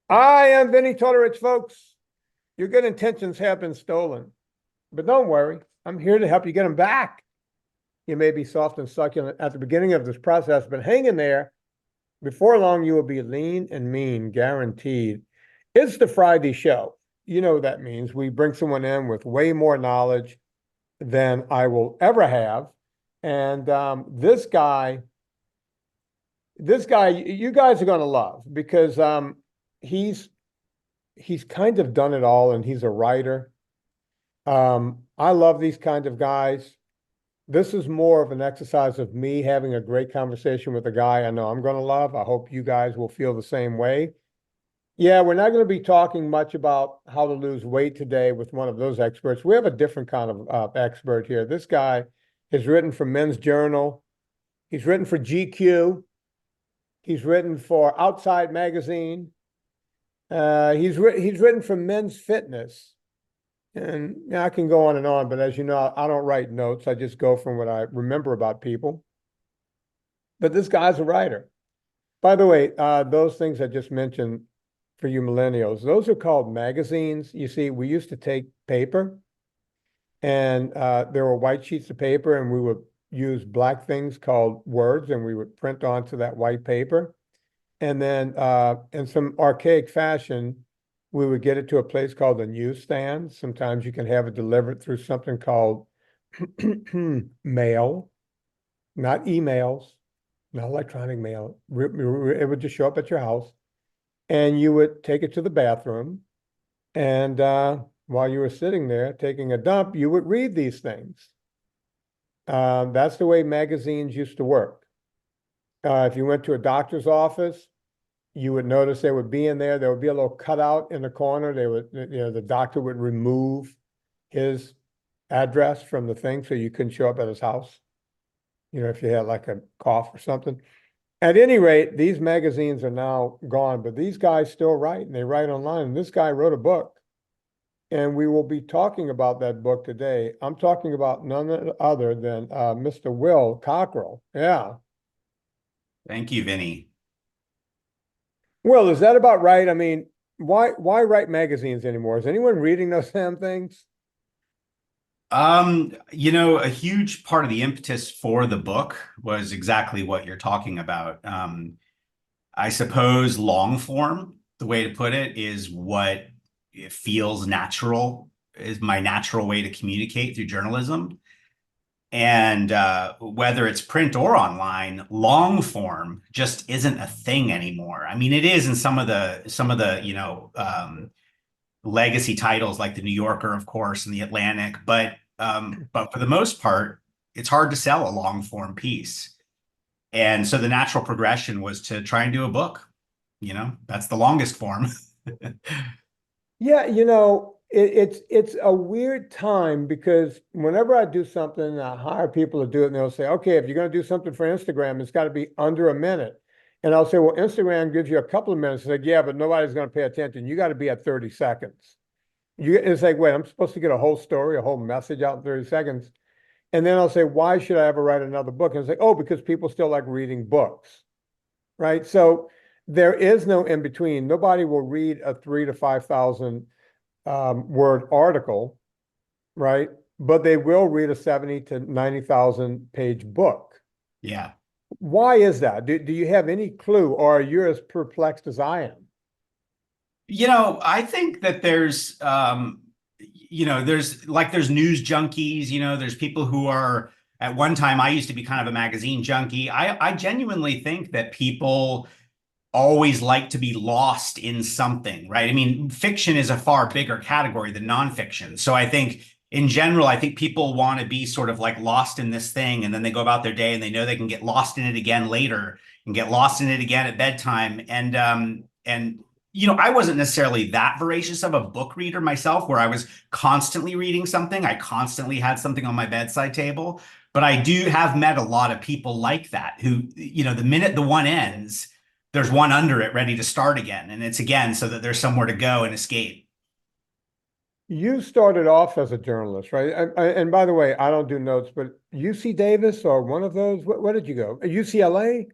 I am Vinnie Tortorich, folks. Your good intentions have been stolen, but don't worry. I'm here to help you get them back. You may be soft and succulent at the beginning of this process, but hang in there. Before long, you will be lean and mean, guaranteed. It's the Friday show. You know what that means. We bring someone in with way more knowledge than I will ever have. And this guy, you guys are going to love because he's he's kind of done it all, and he's a writer. I love these kinds of guys. This is more of an exercise of me having a great conversation with a guy I know I'm going to love. I hope you guys will feel the same way. Yeah, we're not going to be talking much about how to lose weight today with one of those experts. We have a different kind of expert here. This guy has written for Men's Journal. He's written for GQ. He's written for Outside Magazine. He's written for Men's Fitness. And yeah, I can go on and on, but as you know, I don't write notes. I just go from what I remember about people. But this guy's a writer. By the way, those things I just mentioned for you millennials, those are called magazines. You see, we used to take paper, and there were white sheets of paper, and we would use black things called words, and we would print onto that white paper. And then in some archaic fashion, we would get it to a place called a newsstand. Sometimes you can have it delivered through something called mail, not emails, not electronic mail. It would just show up at your house, and you would take it to the bathroom. And while you were sitting there taking a dump, you would read these things. That's the way magazines used to work. If you went to a doctor's office, you would notice they would be in there. There would be a little cutout in the corner. The doctor would remove his address from the thing so you couldn't show up at his house, if you had like a cough or something. At any rate, these magazines are now gone, but these guys still write, and they write online. And this guy wrote a book, and we will be talking about that book today. I'm talking about none other than Mr. Will Cockrell. Yeah. Thank you, Vinny. Well, is that about right? I mean, why write magazines anymore? Is anyone reading those damn things? A huge part of the impetus for the book was exactly what you're talking about. I suppose long form, the way to put it, is what it feels natural, is my natural way to communicate through journalism. And whether it's print or online, long form just isn't a thing anymore. I mean, it is in some of the legacy titles like the New Yorker, of course, and the Atlantic, but for the most part, it's hard to sell a long form piece. And so the natural progression was to try and do a book. That's the longest form. Yeah, it's a weird time because whenever I do something, I hire people to do it, and they'll say, okay, if you're going to do something for Instagram, it's got to be under a minute. And I'll say, well, Instagram gives you a couple of minutes. It's like, yeah, but nobody's going to pay attention. You got to be at 30 seconds. It's like, wait, I'm supposed to get a whole story, a whole message out in 30 seconds. And then I'll say, why should I ever write another book? And it's like, oh, because people still like reading books, right? So there is no in between. Nobody will read a 3,000 to 5,000 word article, right? But they will read a 70 to 90,000 page book. Yeah. Why is that? Do you have any clue, or are you as perplexed as I am? I think that there's there's news junkies, there's people who are, at one time, I used to be kind of a magazine junkie. I genuinely think that people always like to be lost in something, right? I mean, fiction is a far bigger category than nonfiction. So I think in general, I think people want to be sort of like lost in this thing, and then they go about their day and they know they can get lost in it again later and get lost in it again at bedtime. And I wasn't necessarily that voracious of a book reader myself, where I was constantly reading something. I constantly had something on my bedside table. But I do have met a lot of people like that who, the minute the one ends, there's one under it ready to start again. And it's again so that there's somewhere to go and escape. You started off as a journalist, right? And by the way, I don't do notes, but UC Davis or one of those, where did you go? UCLA?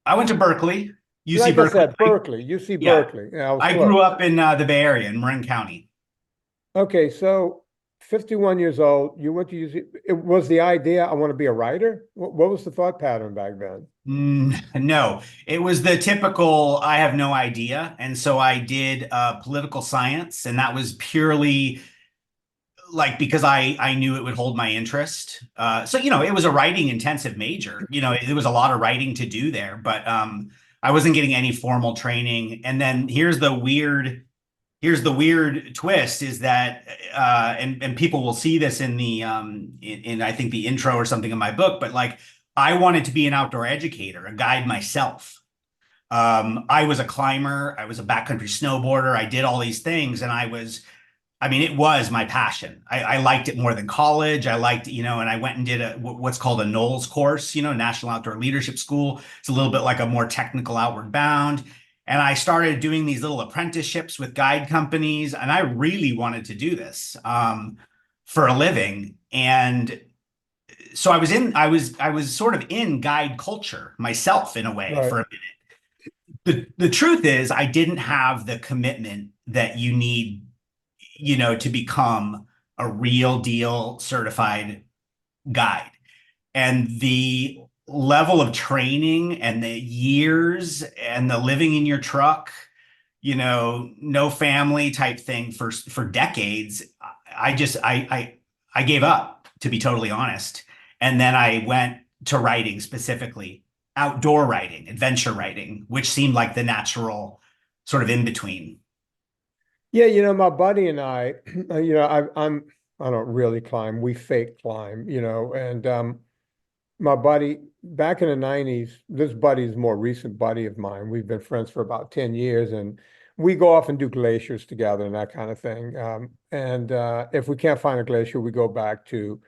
I went to Berkeley. UC Like I Berkeley. said, Berkeley, UC Yeah, Berkeley. Yeah, I was I grew close. up in the Bay Area in Marin County. Okay, so 51 years old, you went to UC. It was the idea, I want to be a writer? What was the thought pattern back then? No, it was the typical, I have no idea. And so I did political science, and that was purely like because I knew it would hold my interest. So, it was a writing intensive major. There was a lot of writing to do there, but I wasn't getting any formal training. And then here's the weird twist is that and people will see this in the in I think the intro or something in my book, but like I wanted to be an outdoor educator, a guide myself. I was a climber, I was a backcountry snowboarder, I did all these things, and I mean, it was my passion. I liked it more than college. I liked, and I went and did what's called a NOLS course, National Outdoor Leadership School. It's a little bit like a more technical outward bound. And I started doing these little apprenticeships with guide companies, and I really wanted to do this for a living. And so I was sort of in guide culture myself in a way Right, for a minute. The truth is I didn't have the commitment that you need to become a real deal certified guide. And the level of training and the years and the living in your truck, no family type thing for decades. I gave up, to be totally honest. And then I went to writing, specifically outdoor writing, adventure writing, which seemed like the natural sort of in between. yeah, my buddy and I, I don't really climb. We fake climb, and my buddy back in the 90s, this buddy's a more recent buddy of mine. We've been friends for about 10 years, and we go off and do glaciers together and that kind of thing. And if we can't find a glacier, we go back to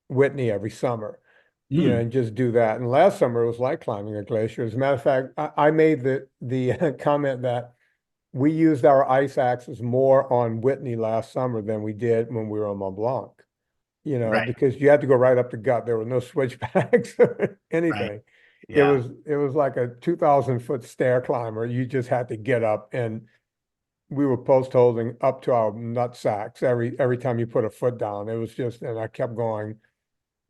Whitney every summer, Mm, and just do that. And last summer it was like climbing a glacier. As a matter of fact, I made the comment that we used our ice axes more on Whitney last summer than we did when we were on Mont Blanc, right, because you had to go right up the gut. There were no switchbacks or right. anything. It Yeah, was it was like a 2,000-foot stair climber. You just had to get up, and we were post holding up to our nut sacks every time you put a foot down. It was just, and I kept going,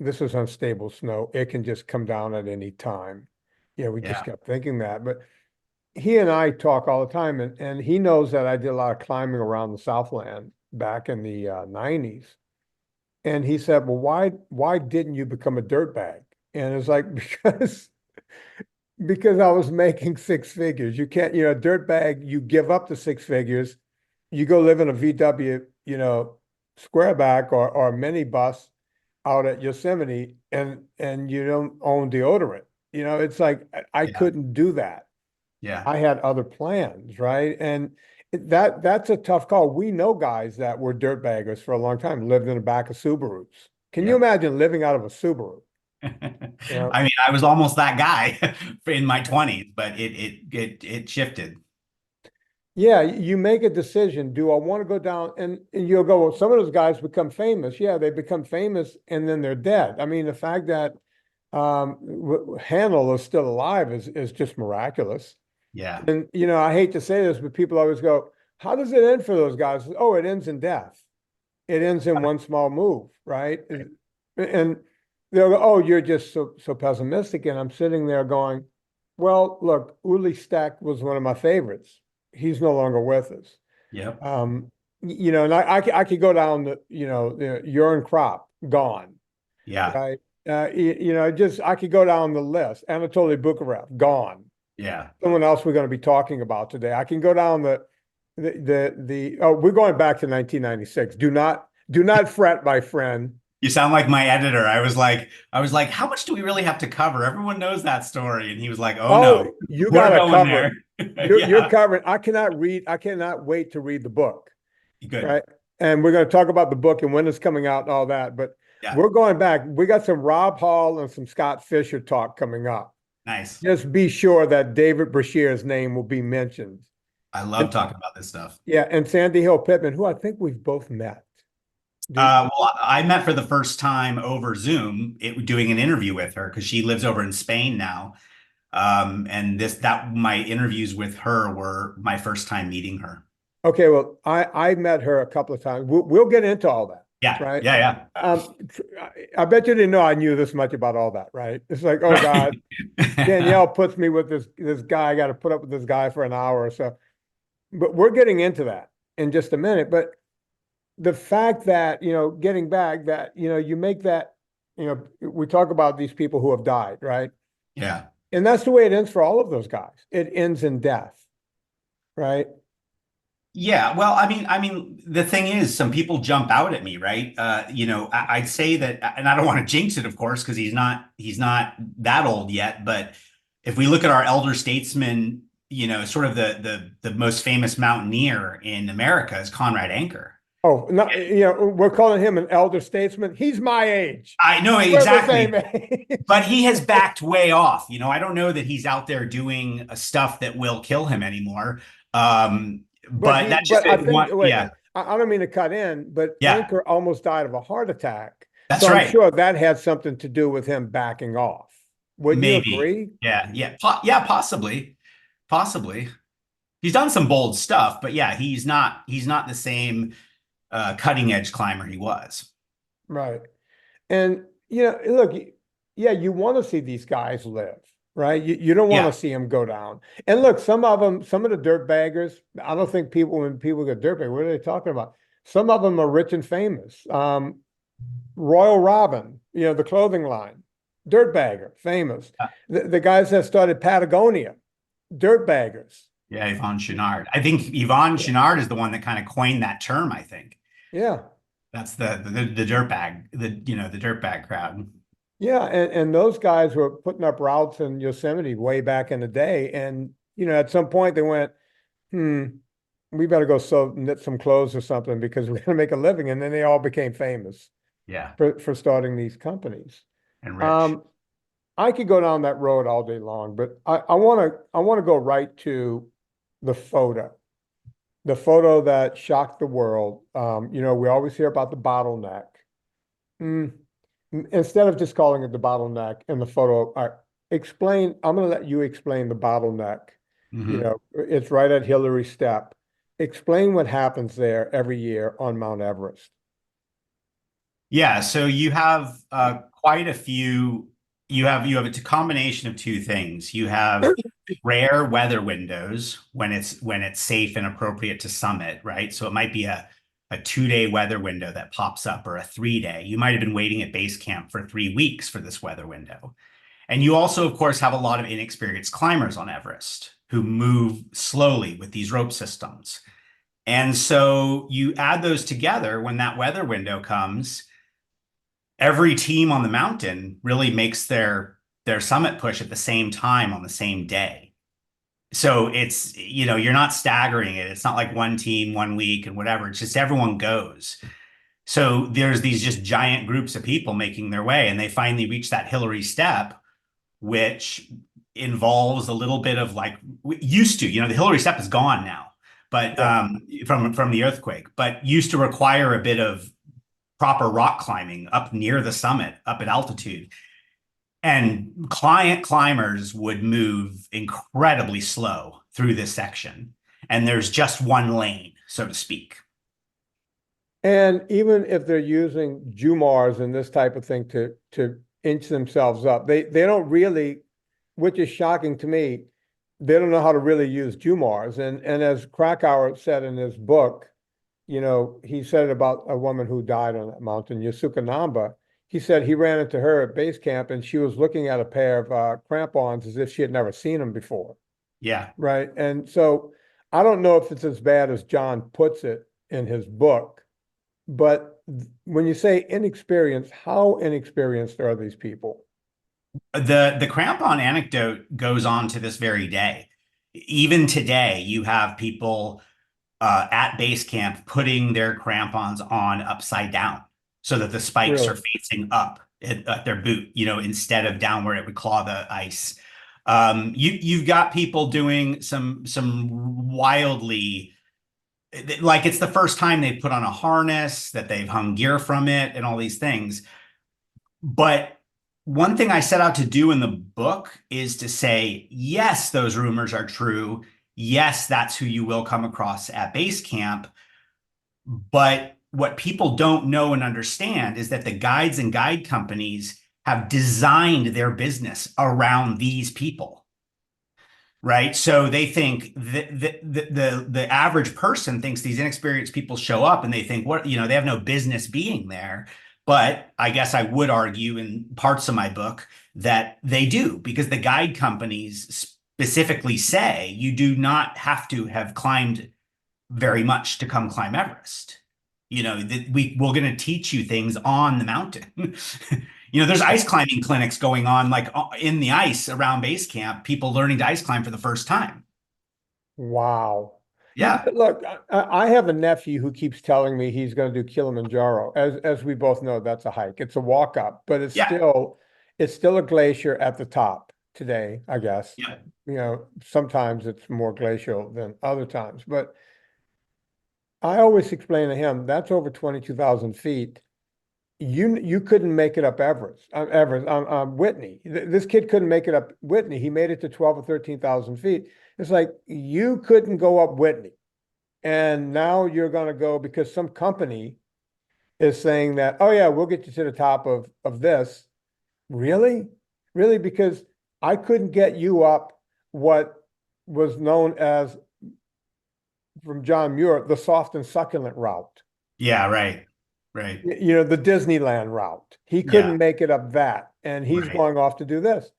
this is unstable snow. It can just come down at any time. Yeah, we just yeah. kept thinking that. But he and I talk all the time, and he knows that I did a lot of climbing around the Southland back in the 90s. And he said, well, why didn't you become a dirtbag? And it's like, because I was making six figures. You can't, dirtbag, you give up the six figures, you go live in a VW, squareback or minibus out at Yosemite, and you don't own deodorant. It's like I Yeah. couldn't do that. Yeah. I had other plans, right? And that's a tough call. We know guys that were dirtbaggers for a long time, lived in the back of Subarus. Can you Yep. imagine living out of a Subaru? You know, I mean, I was almost that guy in my 20s, but it shifted. yeah, you make a decision. Do I want to go down? And you'll go, well, some of those guys become famous. Yeah, they become famous and then they're dead. I mean, the fact that Hannell is still alive is just miraculous. Yeah. And I hate to say this, but people always go, "How does it end for those guys?" Oh, it ends in death. It ends in one small move, right? And they'll go, "Oh, you're just so pessimistic." And I'm sitting there going, "Well, look, Uli Stack was one of my favorites. He's no longer with us." Yep. And I could go down the urine crop gone, Yeah. right? Just I could go down the list. Anatoly Bukharev gone. Yeah. Someone else we're going to be talking about today. I can go down oh, we're going back to 1996. Do not fret, my friend. You sound like my editor. I was like, how much do we really have to cover? Everyone knows that story. And he was like, oh Oh, no, you got we're to going cover it. there. You're Yeah. covering. I cannot read. I cannot wait to read the book. Good. Right. And we're going to talk about the book and when it's coming out and all that. But Yeah. we're going back. We got some Rob Hall and some Scott Fisher talk coming up. Nice. Just be sure that David Brashear's name will be mentioned. I love And talking about this stuff. yeah, and Sandy Hill Pittman, who I think we've both met. Do Well, I met for the first time over Zoom, doing an interview with her because she lives over in Spain now. And my interviews with her were my first time meeting her. Okay, well, I met her a couple of times. We'll get into all that, Yeah, right? yeah, I bet you didn't know I knew this much about all that, right? It's like, oh God, yeah. Danielle puts me with this guy. I got to put up with this guy for an hour or so. But we're getting into that in just a minute. But the fact that, getting back that, you make that, we talk about these people who have died, right? Yeah. And that's the way it ends for all of those guys. It ends in death, right? Yeah, well, I mean, the thing is, some people jump out at me, right? I'd say that, and I don't want to jinx it, of course, because he's not that old yet. But if we look at our elder statesman, sort of the most famous mountaineer in America is Conrad Anker. Oh, no, we're calling him an elder statesman. He's my age. I know We're the same exactly, age. but he has backed way off. I don't know that he's out there doing stuff that will kill him anymore. But that's just But I think, one. wait, Yeah, I don't mean to cut in, but yeah, Anchor almost died of a heart attack. that's So I'm right. sure that had something to do with him backing off. Wouldn't you Maybe. agree? Yeah. Yeah. Yeah, possibly. Possibly. He's done some bold stuff, but yeah, he's not the same cutting edge climber he was. Right. And look, yeah, you want to see these guys live, right? You don't want Yeah. to see them go down. And look, some of them, some of the dirt baggers, I don't think when people get dirt bag, what are they talking about? Some of them are rich and famous. Royal Robin, the clothing line, dirt bagger, famous. The guys that started Patagonia, dirt baggers. Yeah, Yvon Chouinard. I think Yvon Chouinard is the one that kind of coined that term, I think. Yeah. That's the dirt bag, the dirt bag crowd. Yeah, and those guys were putting up routes in Yosemite way back in the day. And, at some point they went, we better go knit some clothes or something because we're gonna make a living. And then they all became famous Yeah. for starting these companies. And rich. Um, I could go down that road all day long, but I wanna go right to the photo. The photo that shocked the world. We always hear about the bottleneck. Mm, Instead of just calling it the bottleneck in the photo, I'm going to let you explain the bottleneck. Mhm. It's right at Hillary Step. Explain what happens there every year on Mount Everest. Yeah, so you have quite a few. You have a combination of two things. You have rare weather windows when it's safe and appropriate to summit, right? So it might be a 2-day weather window that pops up, or a 3-day. You might have been waiting at base camp for 3 weeks for this weather window. And you also, of course, have a lot of inexperienced climbers on Everest who move slowly with these rope systems. And so you add those together when that weather window comes. Every team on the mountain really makes their summit push at the same time on the same day. So it's, you're not staggering it. It's not like one team 1 week and whatever. It's just everyone goes. So there's these just giant groups of people making their way, and they finally reach that Hillary Step, which involves a little bit of like used to, the Hillary Step is gone now, but Yeah. from the earthquake, but used to require a bit of proper rock climbing up near the summit, up at altitude. And climbers would move incredibly slow through this section. And there's just one lane, so to speak. And even if they're using Jumars and this type of thing to inch themselves up, they don't really, which is shocking to me, they don't know how to really use Jumars. And as Krakauer said in his book, he said it about a woman who died on that mountain, Yasuka Namba. He said he ran into her at base camp and she was looking at a pair of crampons as if she had never seen them before. Yeah. Right. And so I don't know if it's as bad as John puts it in his book, but when you say inexperienced, how inexperienced are these people? The crampon anecdote goes on to this very day. Even today, you have people at base camp putting their crampons on upside down so that the spikes are Really? facing up at their boot, instead of down where it would claw the ice. You've got people doing some wildly, like, it's the first time they've put on a harness, that they've hung gear from it and all these things. But one thing I set out to do in the book is to say, yes, those rumors are true. Yes, that's who you will come across at base camp. But what people don't know and understand is that the guides and guide companies have designed their business around these people. Right. So they think the average person thinks these inexperienced people show up and they think, what, they have no business being there. But I guess I would argue in parts of my book that they do, because the guide companies specifically say you do not have to have climbed very much to come climb Everest. We're going to teach you things on the mountain. There's ice climbing clinics going on like in the ice around base camp, people learning to ice climb for the first time. Wow. Yeah. Look, I have a nephew who keeps telling me he's going to do Kilimanjaro. As we both know, that's a hike. It's a walk up, but Yeah. it's still a glacier at the top today, I guess. Yeah. Sometimes it's more glacial than other times, but I always explain to him that's over 22,000 feet. You couldn't make it up Whitney. This kid couldn't make it up Whitney. He made it to 12 or 13,000 feet. It's like you couldn't go up Whitney. And now you're going to go because some company is saying that, oh yeah, we'll get you to the top of this. Really? Really? Because I couldn't get you up what was known as, from John Muir, the soft and succulent route. Yeah. Right. Right. The Disneyland route. He couldn't Yeah. make it up that. And he's Right. going off to do this.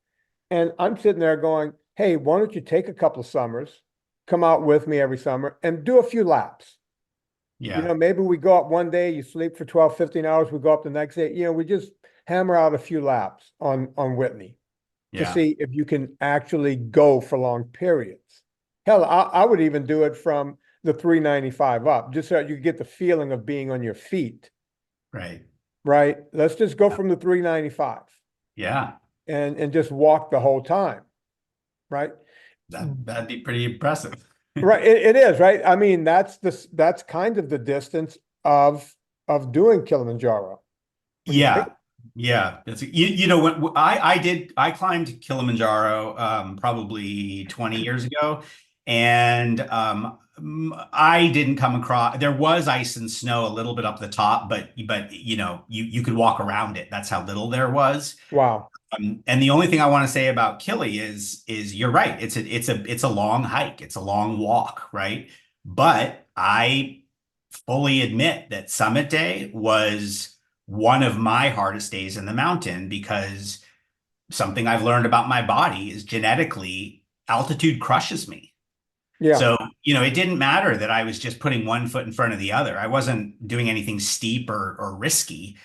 And I'm sitting there going, hey, why don't you take a couple of summers, come out with me every summer and do a few laps? Yeah. Maybe we go up one day, you sleep for 12, 15 hours, we go up the next day. We just hammer out a few laps on Whitney to Yeah. see if you can actually go for long periods. Hell, I would even do it from the 395 up, just so you get the feeling of being on your feet. Right. Right. Let's just go from the 395. Yeah. And just walk the whole time. Right. That'd be pretty impressive. Right. It is, right? I mean, that's kind of the distance of doing Kilimanjaro. Yeah. Yeah. When I climbed Kilimanjaro probably 20 years ago, and I didn't come across, there was ice and snow a little bit up the top, but you could walk around it. That's how little there was. Wow. And the only thing I want to say about Kili is you're right. It's a long hike. It's a long walk, right? But I fully admit that summit day was one of my hardest days in the mountain, because something I've learned about my body is genetically altitude crushes me. Yeah. So, it didn't matter that I was just putting one foot in front of the other. I wasn't doing anything steep or risky.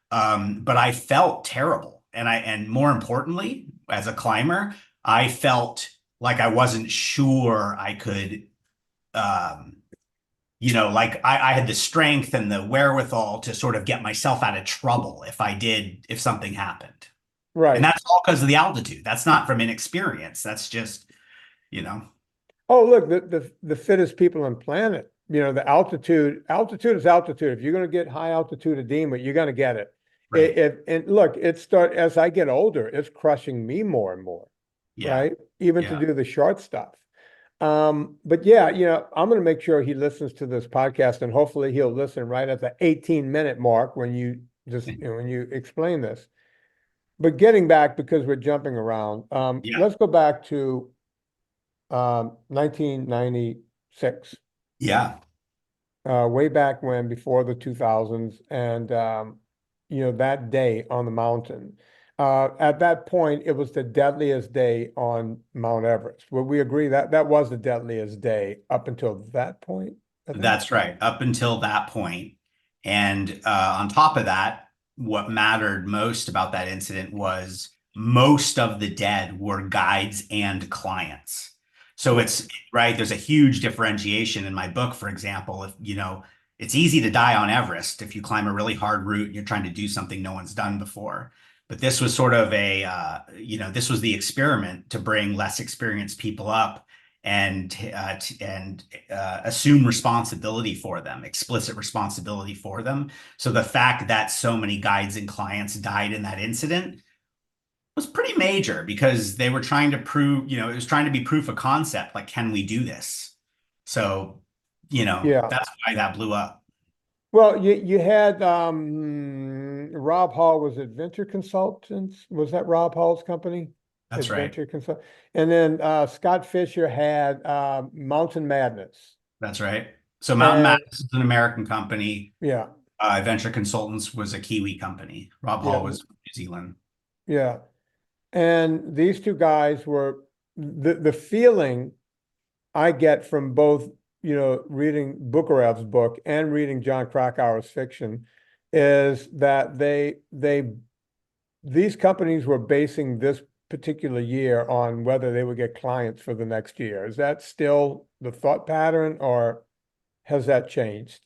But I felt terrible. And more importantly, as a climber, I felt like I wasn't sure I could, like I had the strength and the wherewithal to sort of get myself out of trouble if something happened. Right. And that's all because of the altitude. That's not from inexperience. That's just, Oh, look, the fittest people on the planet, the altitude is altitude. If you're going to get high altitude edema, you're going to get it. right. And look, as I get older, it's crushing me more and more, Yeah. right? Even Yeah. to do the short stuff. But yeah, I'm going to make sure he listens to this podcast, and hopefully he'll listen right at the 18-minute mark when you when you explain this. But getting back, because we're jumping around, Yeah. let's go back to 1996. Yeah. Way back when, before the 2000s, and that day on the mountain. At that point, it was the deadliest day on Mount Everest. Would we agree that that was the deadliest day up until that point? That's right. Up until that point. And on top of that, what mattered most about that incident was most of the dead were guides and clients. So it's right. There's a huge differentiation in my book, for example. If it's easy to die on Everest if you climb a really hard route and you're trying to do something no one's done before. But this was sort of this was the experiment to bring less experienced people up and assume responsibility for them, explicit responsibility for them. So the fact that so many guides and clients died in that incident was pretty major because they were trying to prove, it was trying to be proof of concept. Like, can we do this? So, Yeah. that's why that blew up. Well, you had Rob Hall, was Adventure Consultants? Was that Rob Hall's company? That's right. Adventure Consult. And then Scott Fisher had Mountain Madness. That's right. So Mountain And Madness is an American company. yeah, Venture Consultants was a Kiwi company. Rob yeah, Hall was from New Zealand. yeah. And these two guys were the feeling I get from both, reading Bukarev's book and reading John Krakauer's fiction is that these companies were basing this particular year on whether they would get clients for the next year. Is that still the thought pattern, or has that changed?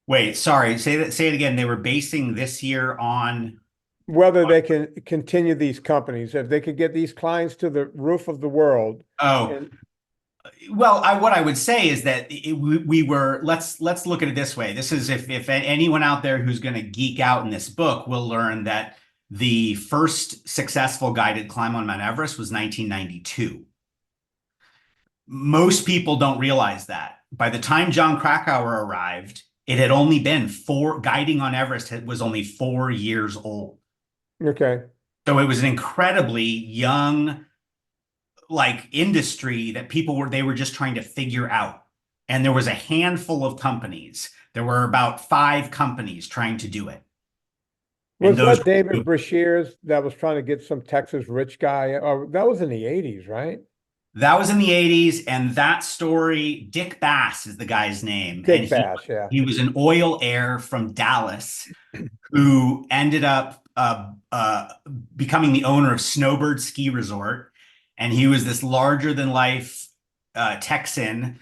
Wait, sorry. Say it again. They were basing this year on. Whether they can continue these companies, if they could get these clients to the roof of the world. Oh, And well, what I would say is that we were. Let's look at it this way. This is if anyone out there who's going to geek out in this book will learn that the first successful guided climb on Mount Everest was 1992. Most people don't realize that. By the time John Krakauer arrived, it had only been guiding on Everest was only 4 years old. okay, So it was an incredibly young, like, industry that they were just trying to figure out. And there was a handful of companies. There were about 5 companies trying to do it. And was those that David Brashears that was trying to get some Texas rich guy? Or that was in the 80s, right? That was in the 80s, and that story, Dick Bass is the guy's name. And Dick Bass, yeah. he was an oil heir from Dallas who ended up becoming the owner of Snowbird Ski Resort. And he was this larger than life Texan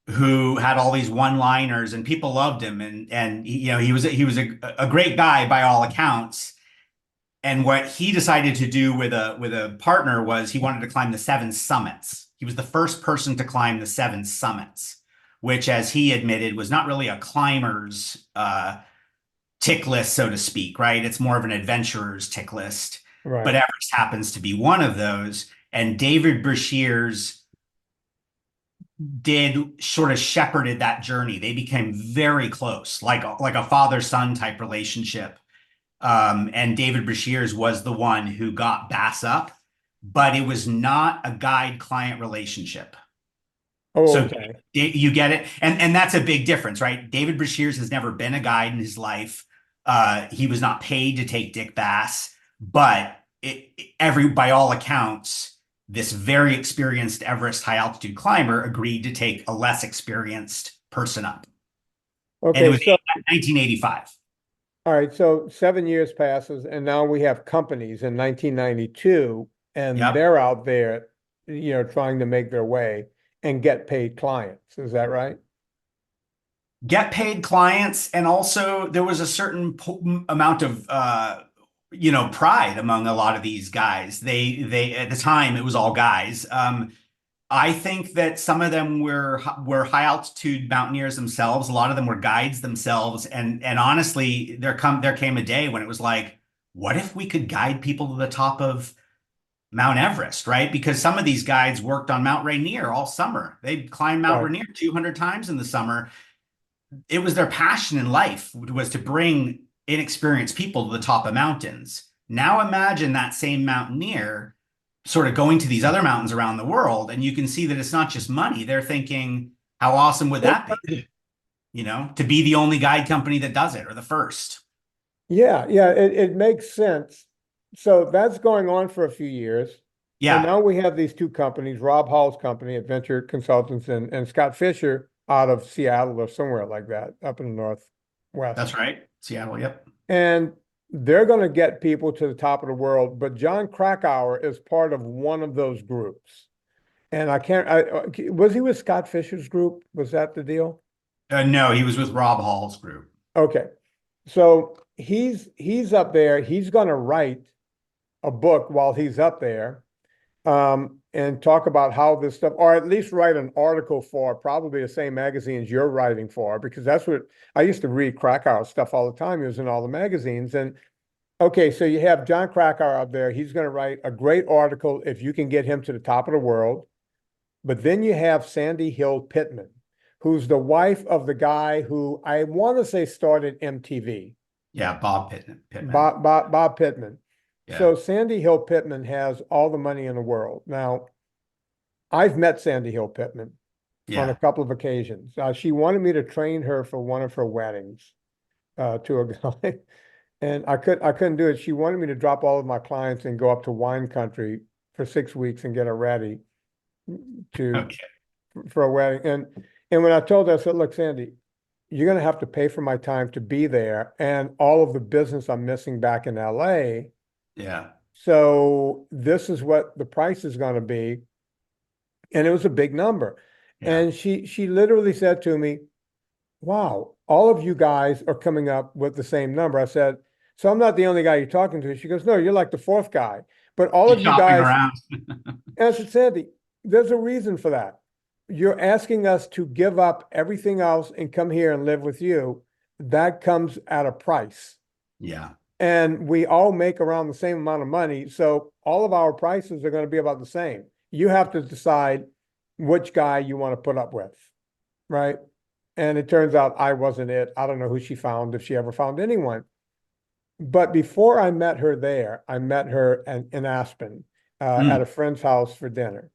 who had all these one-liners, and people loved him. And he was a great guy by all accounts. And what he decided to do with a partner was he wanted to climb the 7 summits. He was the first person to climb the 7 summits, which, as he admitted, was not really a climber's tick list, so to speak, right? It's more of an adventurer's tick list. But Right. Everest happens to be one of those. And David Brashears did sort of shepherded that journey. They became very close, like a father-son type relationship. And David Brashears was the one who got Bass up, but it was not a guide-client relationship. Oh, So okay. you get it, and that's a big difference, right? David Brashears has never been a guide in his life. He was not paid to take Dick Bass, but by all accounts, this very experienced Everest high altitude climber agreed to take a less experienced person up, and it Okay, was so 1985. all right, so 7 years passes, and now we have companies in 1992, and Yep. they're out there, trying to make their way and get paid clients. Is that right? Get paid clients, and also there was a certain amount of pride among a lot of these guys. They at the time it was all guys. I think that some of them were high altitude mountaineers themselves. A lot of them were guides themselves, and honestly, there came a day when it was like, what if we could guide people to the top of Mount Everest, right? Because some of these guides worked on Mount Rainier all summer. They'd climb Mount Right. Rainier 200 times in the summer. It was their passion in life was to bring inexperienced people to the top of mountains. Now imagine that same mountaineer sort of going to these other mountains around the world, and you can see that it's not just money. They're thinking, how awesome would that be? To be the only guide company that does it, or the first. Yeah, yeah, it makes sense. So that's going on for a few years. And Yeah, now we have these two companies, Rob Hall's company, Adventure Consultants, and Scott Fisher out of Seattle or somewhere like that, up in the Northwest. that's right. Seattle, yep. And they're going to get people to the top of the world. But John Krakauer is part of one of those groups. And was he with Scott Fisher's group? Was that the deal? No, he was with Rob Hall's group. Okay. So he's up there. He's going to write a book while he's up there, and talk about how this stuff, or at least write an article for probably the same magazines you're writing for, because that's what I used to read Krakauer stuff all the time. He was in all the magazines, and Okay, so you have John Krakauer out there. He's going to write a great article if you can get him to the top of the world. But then you have Sandy Hill Pittman, who's the wife of the guy who I want to say started MTV. Yeah, Bob Pittman. Bob Pittman. Yeah. So Sandy Hill Pittman has all the money in the world. Now, I've met Sandy Hill Pittman on a Yeah. couple of occasions. She wanted me to train her for one of her weddings to a guy, and I couldn't do it. She wanted me to drop all of my clients and go up to wine country for 6 weeks and get her ready to Okay. for a wedding. And when I told her, I said, look, Sandy, you're going to have to pay for my time to be there and all of the business I'm missing back in LA. Yeah. So this is what the price is going to be. And it was a big number. Yeah. And she literally said to me, wow, all of you guys are coming up with the same number. I said, so I'm not the only guy you're talking to. She goes, no, you're like the fourth guy. But all You're of you shopping guys, around. and I said, Sandy, there's a reason for that. You're asking us to give up everything else and come here and live with you. That comes at a price. Yeah. And we all make around the same amount of money. So all of our prices are going to be about the same. You have to decide which guy you want to put up with, right? And it turns out I wasn't it. I don't know who she found, if she ever found anyone. But before I met her there, I met her in Aspen at a friend's house for dinner.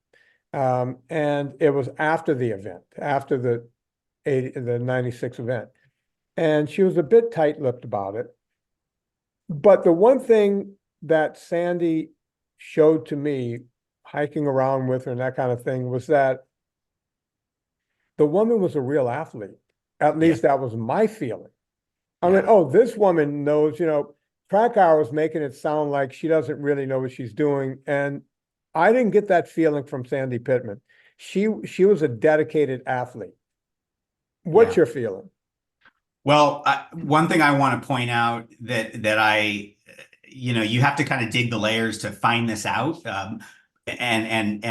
And it was after the event, after the 96 event. And she was a bit tight-lipped about it. But the one thing that Sandy showed to me, hiking around with her and that kind of thing, was that the woman was a real athlete. At Yeah. least that was my feeling. I mean, Yeah. oh, this woman knows, Krakauer was making it sound like she doesn't really know what she's doing. And I didn't get that feeling from Sandy Pittman. She was a dedicated athlete. What's Yeah. your feeling? Well, one thing I want to point out that I, you have to kind of dig the layers to find this out. And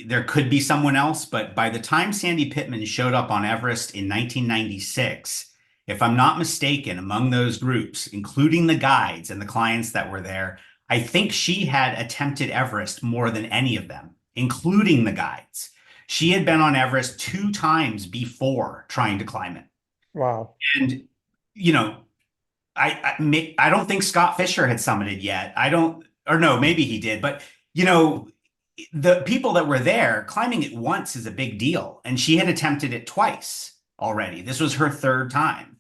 there could be someone else, but by the time Sandy Pittman showed up on Everest in 1996, if I'm not mistaken, among those groups, including the guides and the clients that were there, I think she had attempted Everest more than any of them, including the guides. She had been on Everest 2 times before trying to climb it. Wow. And, you know, I don't think Scott Fisher had summited yet. I don't, or no, maybe he did, but the people that were there climbing it once is a big deal. And she had attempted it twice already. This was her third time.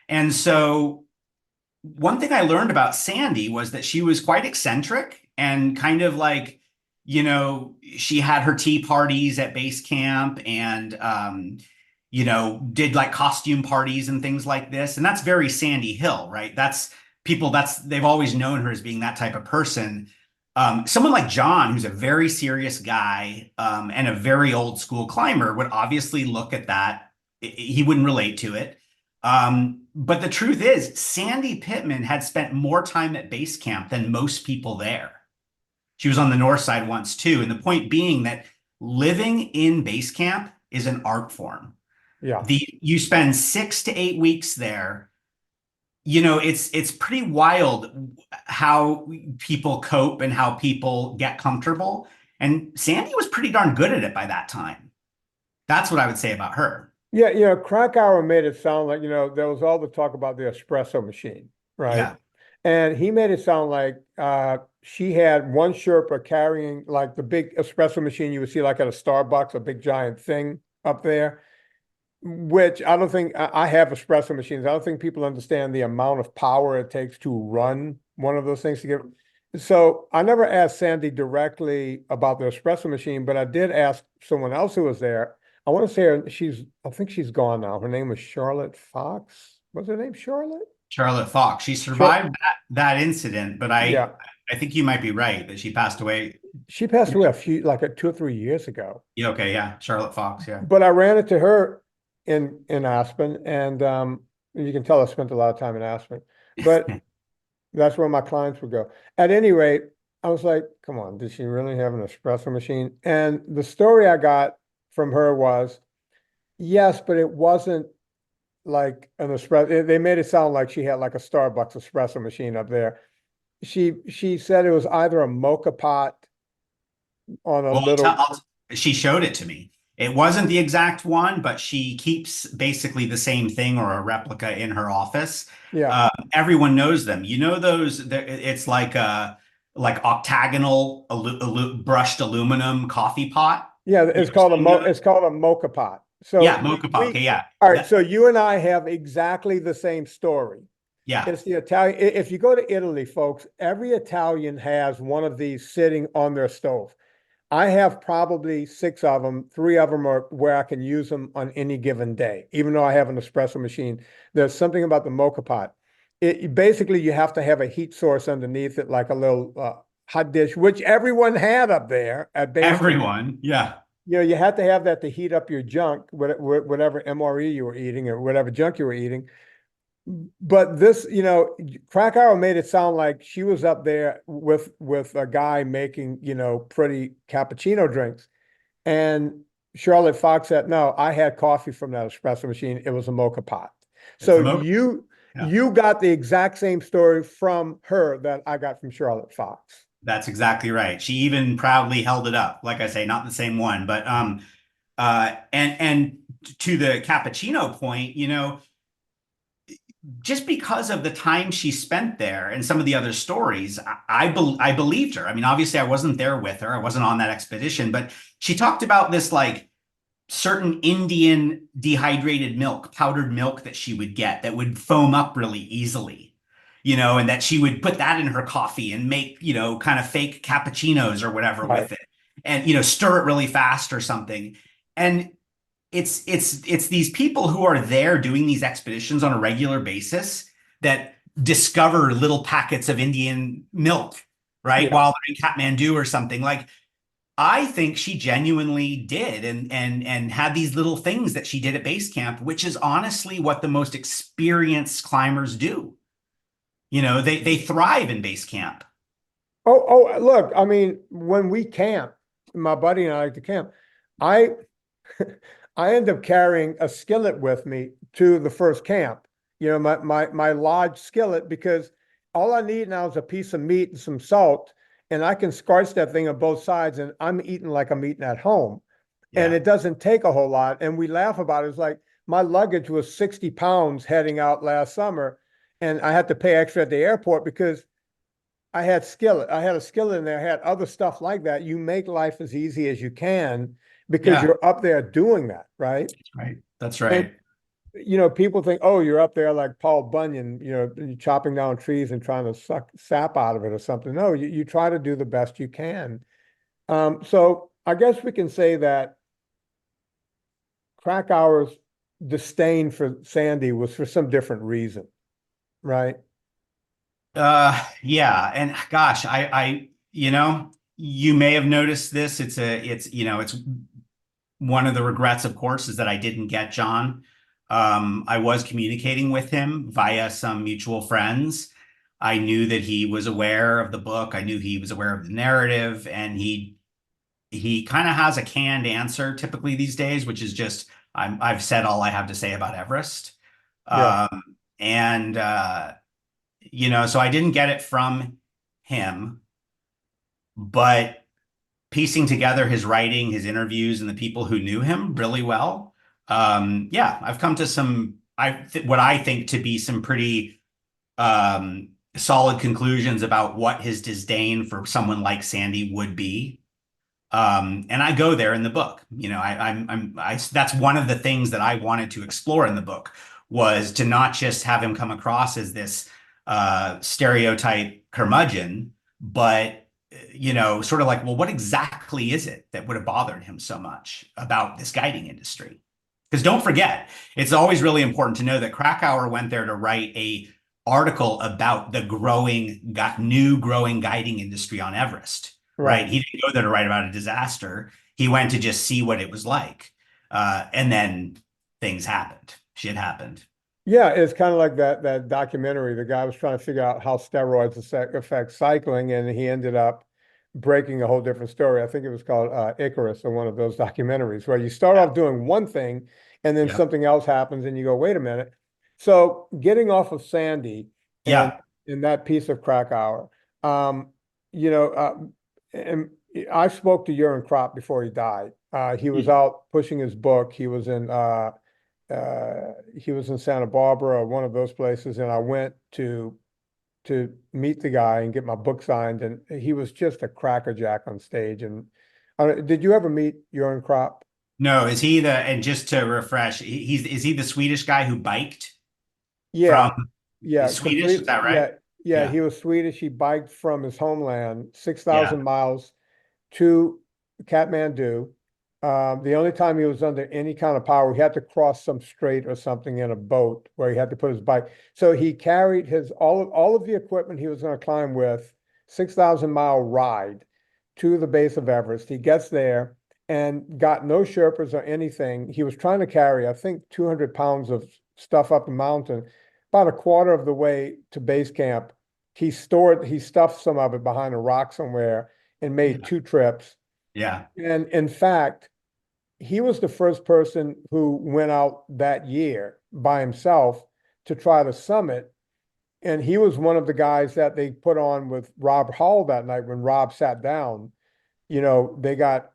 And so one thing I learned about Sandy was that she was quite eccentric and kind of like, she had her tea parties at base camp and, did like costume parties and things like this. And that's very Sandy Hill, right? They've always known her as being that type of person. Someone like John, who's a very serious guy and a very old school climber, would obviously look at that. He wouldn't relate to it. But the truth is, Sandy Pittman had spent more time at base camp than most people there. She was on the north side once too. And the point being that living in base camp is an art form. Yeah. You spend 6 to 8 weeks there. It's pretty wild how people cope and how people get comfortable. And Sandy was pretty darn good at it by that time. That's what I would say about her. Yeah, Krakauer made it sound like, there was all the talk about the espresso machine, right? Yeah. And he made it sound like she had one Sherpa carrying like the big espresso machine you would see like at a Starbucks, a big giant thing up there, which I don't think I have espresso machines. I don't think people understand the amount of power it takes to run one of those things to get. So I never asked Sandy directly about the espresso machine, but I did ask someone else who was there. I want to say I think she's gone now. Her name was Charlotte Fox. Was her name Charlotte? Charlotte Fox. She survived that incident, but Yeah. I think you might be right that she passed away. She passed away like 2 or 3 years ago. Yeah, okay, yeah. Charlotte Fox, yeah. But I ran into her in Aspen, and you can tell I spent a lot of time in Aspen. But that's where my clients would go. At any rate, I was like, come on, did she really have an espresso machine? And the story I got from her was, yes, but it wasn't like an espresso. They made it sound like she had like a Starbucks espresso machine up there. she said it was either a mocha pot on a Well, little, she showed it to me. It wasn't the exact one, but she keeps basically the same thing or a replica in her office. yeah. Everyone knows them. You know those? It's like octagonal brushed aluminum coffee pot. Yeah, You ever seen those? it's called a mocha pot. So Yeah, mocha pot. Okay, yeah, all right, so you and I have exactly the same story. yeah. It's the Italian. If you go to Italy, folks, every Italian has one of these sitting on their stove. I have probably six of them. Three of them are where I can use them on any given day, even though I have an espresso machine. There's something about the mocha pot. Basically, you have to have a heat source underneath it, like a little hot dish, which everyone had up there at base camp. Everyone, yeah. You know, you had to have that to heat up your junk, whatever MRE you were eating or whatever junk you were eating. But this, Krakauer made it sound like she was up there with a guy making, pretty cappuccino drinks. And Charlotte Fox said, no, I had coffee from that espresso machine. It was a mocha pot. It's a So mocha. Yeah. you got the exact same story from her that I got from Charlotte Fox. That's exactly right. She even proudly held it up. Like I say, not the same one, but and to the cappuccino point, just because of the time she spent there and some of the other stories, I believed her. I mean, obviously I wasn't there with her. I wasn't on that expedition, but she talked about this like certain Indian dehydrated milk, powdered milk that she would get that would foam up really easily, and that she would put that in her coffee and make, kind of fake cappuccinos or whatever Right. with it and, stir it really fast or something. And it's these people who are there doing these expeditions on a regular basis that discover little packets of Indian milk, right? Yeah. While they're in Kathmandu or something. Like I think she genuinely did and had these little things that she did at base camp, which is honestly what the most experienced climbers do. They thrive in base camp. Look, I mean, when we camp, my buddy and I like to camp, I I end up carrying a skillet with me to the first camp. My large skillet, because all I need now is a piece of meat and some salt, and I can scorch that thing on both sides, and I'm eating like I'm eating at home. And Yeah. it doesn't take a whole lot. And we laugh about it. It's like my luggage was 60 pounds heading out last summer, and I had to pay extra at the airport because I had skillet. I had a skillet in there. I had other stuff like that. You make life as easy as you can because Yeah. you're up there doing that, right? Right. That's And right. people think, oh, you're up there like Paul Bunyan, you're chopping down trees and trying to suck sap out of it or something. No, you try to do the best you can. So I guess we can say that Krakauer's disdain for Sandy was for some different reason, right? Yeah. And gosh, you may have noticed this. It's one of the regrets, of course, is that I didn't get John. I was communicating with him via some mutual friends. I knew that he was aware of the book. I knew he was aware of the narrative, and he kind of has a canned answer typically these days, which is just I've said all I have to say about Everest. Yeah. And so I didn't get it from him, but piecing together his writing, his interviews, and the people who knew him really well, yeah, I've come to what I think to be some pretty solid conclusions about what his disdain for someone like Sandy would be. And I go there in the book. That's one of the things that I wanted to explore in the book, was to not just have him come across as this stereotype curmudgeon, but sort of like, well, what exactly is it that would have bothered him so much about this guiding industry? Because don't forget, it's always really important to know that Krakauer went there to write a article about the new growing guiding industry on Everest, right? He didn't go there to write about a disaster. He went to just see what it was like. And then things happened. Shit happened. Yeah, it's kind of like that documentary. The guy was trying to figure out how steroids affect cycling, and he ended up breaking a whole different story. I think it was called Icarus, or one of those documentaries, where you start off doing one thing and then Yeah. something else happens and you go, wait a minute. So getting off of Sandy and Yeah. in that piece of Krakauer, Um, you know, and I spoke to Urine Crop before he died. He was out pushing his book. He was in Santa Barbara or one of those places, and I went to meet the guy and get my book signed, and he was just a crackerjack on stage. And did you ever meet Urine Crop? No, is he and just to refresh, is he the Swedish guy who biked from Yeah, yeah, Swedish? Is complete. that right? Yeah, yeah. Yeah. He was Swedish. He biked from his homeland, Yeah. 6,000 miles to Kathmandu. The only time he was under any kind of power, he had to cross some strait or something in a boat where he had to put his bike. So he carried his all of the equipment he was going to climb with, 6,000 mile ride to the base of Everest. He gets there and got no Sherpas or anything. He was trying to carry, I think, 200 pounds of stuff up the mountain. About a quarter of the way to base camp, he stuffed some of it behind a rock somewhere and made Yeah. 2 trips. Yeah. And in fact, he was the first person who went out that year by himself to try the summit. And he was one of the guys that they put on with Rob Hall that night when Rob sat down. They got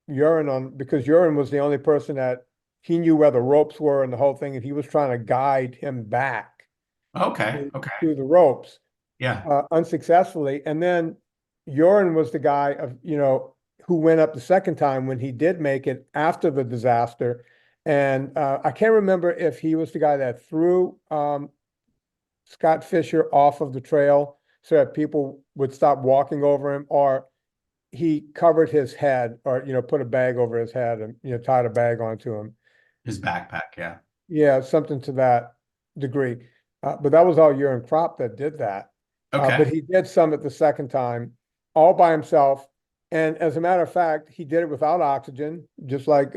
Urine on because Urine was the only person that he knew where the ropes were and the whole thing, and he was trying to guide him back Okay. to, Okay. to the ropes Yeah. unsuccessfully. And then Urine was the guy who went up the second time when he did make it after the disaster. And I can't remember if he was the guy that threw Scott Fisher off of the trail so that people would stop walking over him, or he covered his head or, put a bag over his head and, tied a bag onto him. His backpack. Yeah. Yeah, something to that degree. But that was all Urine Crop that did that. But Okay. he did summit the second time all by himself. And as a matter of fact, he did it without oxygen, just like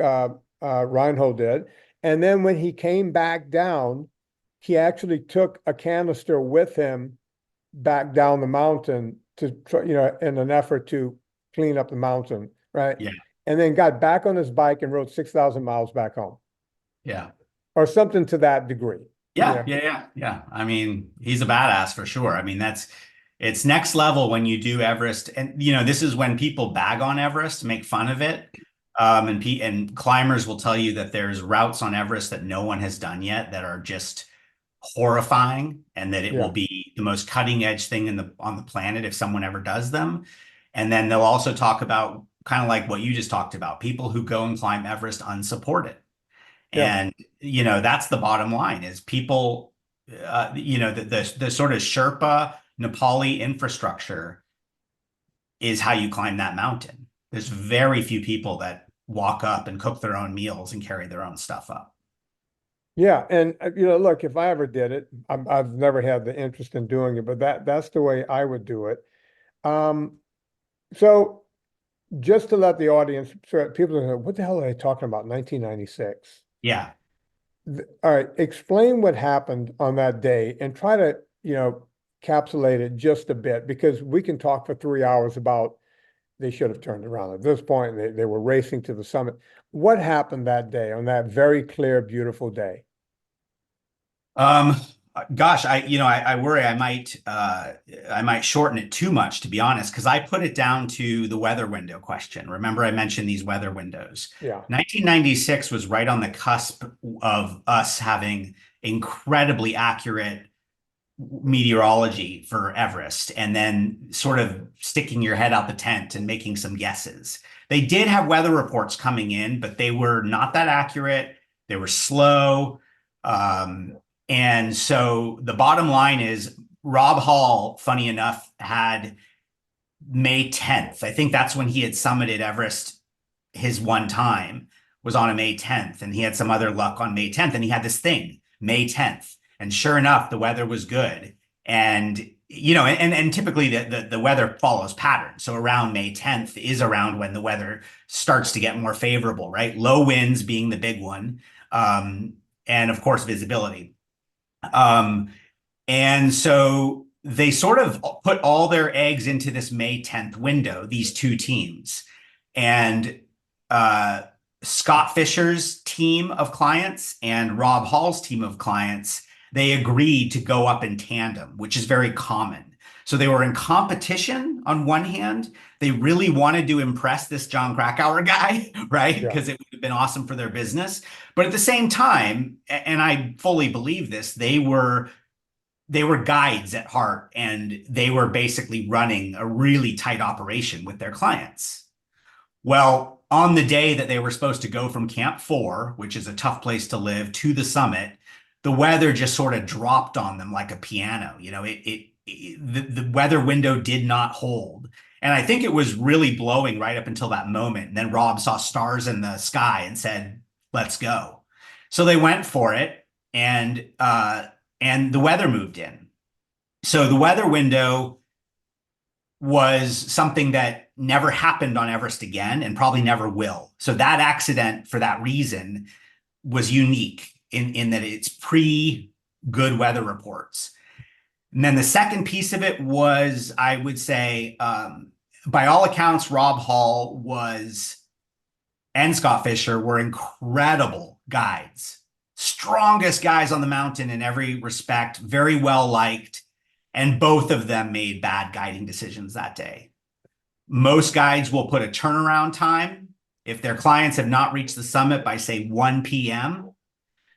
Reinhold did. And then when he came back down, he actually took a canister with him back down the mountain to try, in an effort to clean up the mountain, right? Yeah. And then got back on his bike and rode 6,000 miles back home, Yeah. or something to that degree. Yeah. Yeah. Yeah. Yeah. I mean, he's a badass for sure. I mean, it's next level when you do Everest. And, this is when people bag on Everest, make fun of it. And climbers will tell you that there's routes on Everest that no one has done yet that are just horrifying, and that it will Yeah. be the most cutting edge thing on the planet if someone ever does them. And then they'll also talk about kind of like what you just talked about, people who go and climb Everest unsupported. Yeah. And, that's the bottom line is people, the sort of Sherpa Nepali infrastructure is how you climb that mountain. There's very few people that walk up and cook their own meals and carry their own stuff up. Yeah. And, look, if I ever did it, I've never had the interest in doing it, but that's the way I would do it. Um, so just to let the audience, so people know, what the hell are they talking about? 1996. Yeah. All right, explain what happened on that day and try to, capsulate it just a bit, because we can talk for 3 hours about they should have turned around at this point. They were racing to the summit. What happened that day on that very clear, beautiful day? Um, Gosh, I worry I might shorten it too much, to be honest, because I put it down to the weather window question. Remember, I mentioned these weather windows. Yeah. 1996 was right on the cusp of us having incredibly accurate meteorology for Everest, and then sort of sticking your head out the tent and making some guesses. They did have weather reports coming in, but they were not that accurate. They were slow. And so the bottom line is Rob Hall, funny enough, had May 10th. I think that's when he had summited Everest his one time, was on a May 10th. And he had some other luck on May 10th. And he had this thing, May 10th. And sure enough, the weather was good. And, and typically the weather follows patterns. So around May 10th is around when the weather starts to get more favorable, right? Low winds being the big one. And of course, visibility. And so they sort of put all their eggs into this May 10th window, these two teams. And Scott Fisher's team of clients and Rob Hall's team of clients, they agreed to go up in tandem, which is very common. So they were in competition on one hand. They really wanted to impress this John Krakauer guy, right? Yeah. Because it would have been awesome for their business. But at the same time, and I fully believe this, they were guides at heart, and they were basically running a really tight operation with their clients. Well, on the day that they were supposed to go from Camp 4, which is a tough place to live, to the summit, the weather just sort of dropped on them like a piano. The weather window did not hold. And I think it was really blowing right up until that moment. And then Rob saw stars in the sky and said, let's go. So they went for it, and the weather moved in. So the weather window was something that never happened on Everest again and probably never will. So that accident, for that reason, was unique in that it's pre-good weather reports. And then the second piece of it was, I would say, by all accounts, Rob Hall and Scott Fisher were incredible guides. Strongest guys on the mountain in every respect, very well liked. And both of them made bad guiding decisions that day. Most guides will put a turnaround time. If their clients have not reached the summit by, say, 1 p.m.,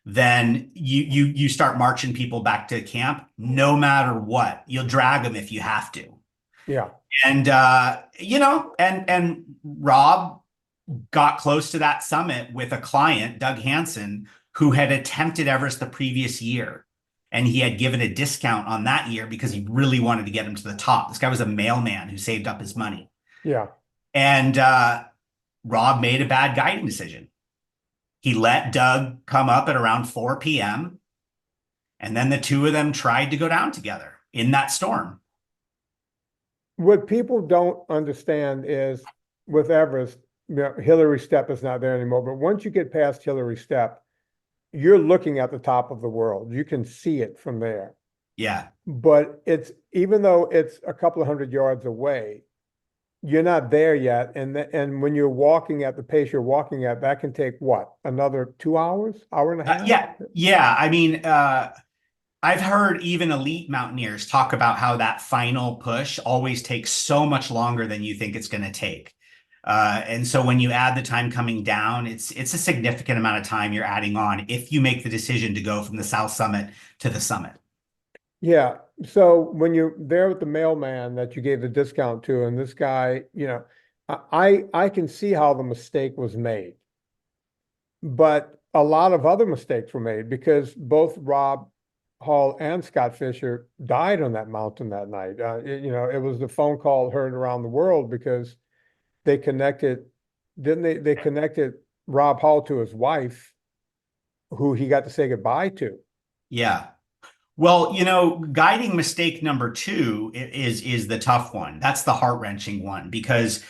then you start marching people back to camp, no matter what. You'll drag them if you have to. Yeah. And and Rob got close to that summit with a client, Doug Hansen, who had attempted Everest the previous year. And he had given a discount on that year because he really wanted to get him to the top. This guy was a mailman who saved up his money. Yeah. And Rob made a bad guiding decision. He let Doug come up at around 4 p.m. And then the two of them tried to go down together in that storm. What people don't understand is with Everest, Hillary Step is not there anymore. But once you get past Hillary Step, you're looking at the top of the world. You can see it from there. Yeah. But even though it's a couple of 100 yards away, you're not there yet. And when you're walking at the pace you're walking at, that can take what? Another 2 hours, hour and a half? Yeah. I mean, I've heard even elite mountaineers talk about how that final push always takes so much longer than you think it's going to take. And so when you add the time coming down, it's a significant amount of time you're adding on if you make the decision to go from the South Summit to the summit. Yeah. So when you're there with the mailman that you gave the discount to, and this guy, I can see how the mistake was made. But a lot of other mistakes were made because both Rob Hall and Scott Fisher died on that mountain that night. It was the phone call heard around the world because they connected, they connected Rob Hall to his wife, who he got to say goodbye to. Yeah. Well, guiding mistake number 2 is the tough one. That's the heart-wrenching one because,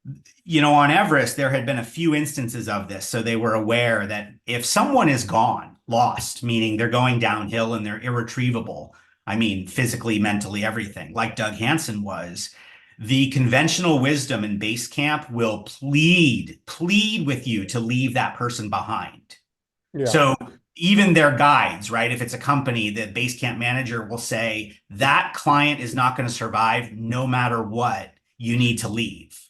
on Everest, there had been a few instances of this. So they were aware that if someone is gone, lost, meaning they're going downhill and they're irretrievable, I mean, physically, mentally, everything, like Doug Hansen was, the conventional wisdom in base camp will plead with you to leave that person behind. Yeah. So even their guides, right? If it's a company, the base camp manager will say that client is not going to survive no matter what. You need to leave.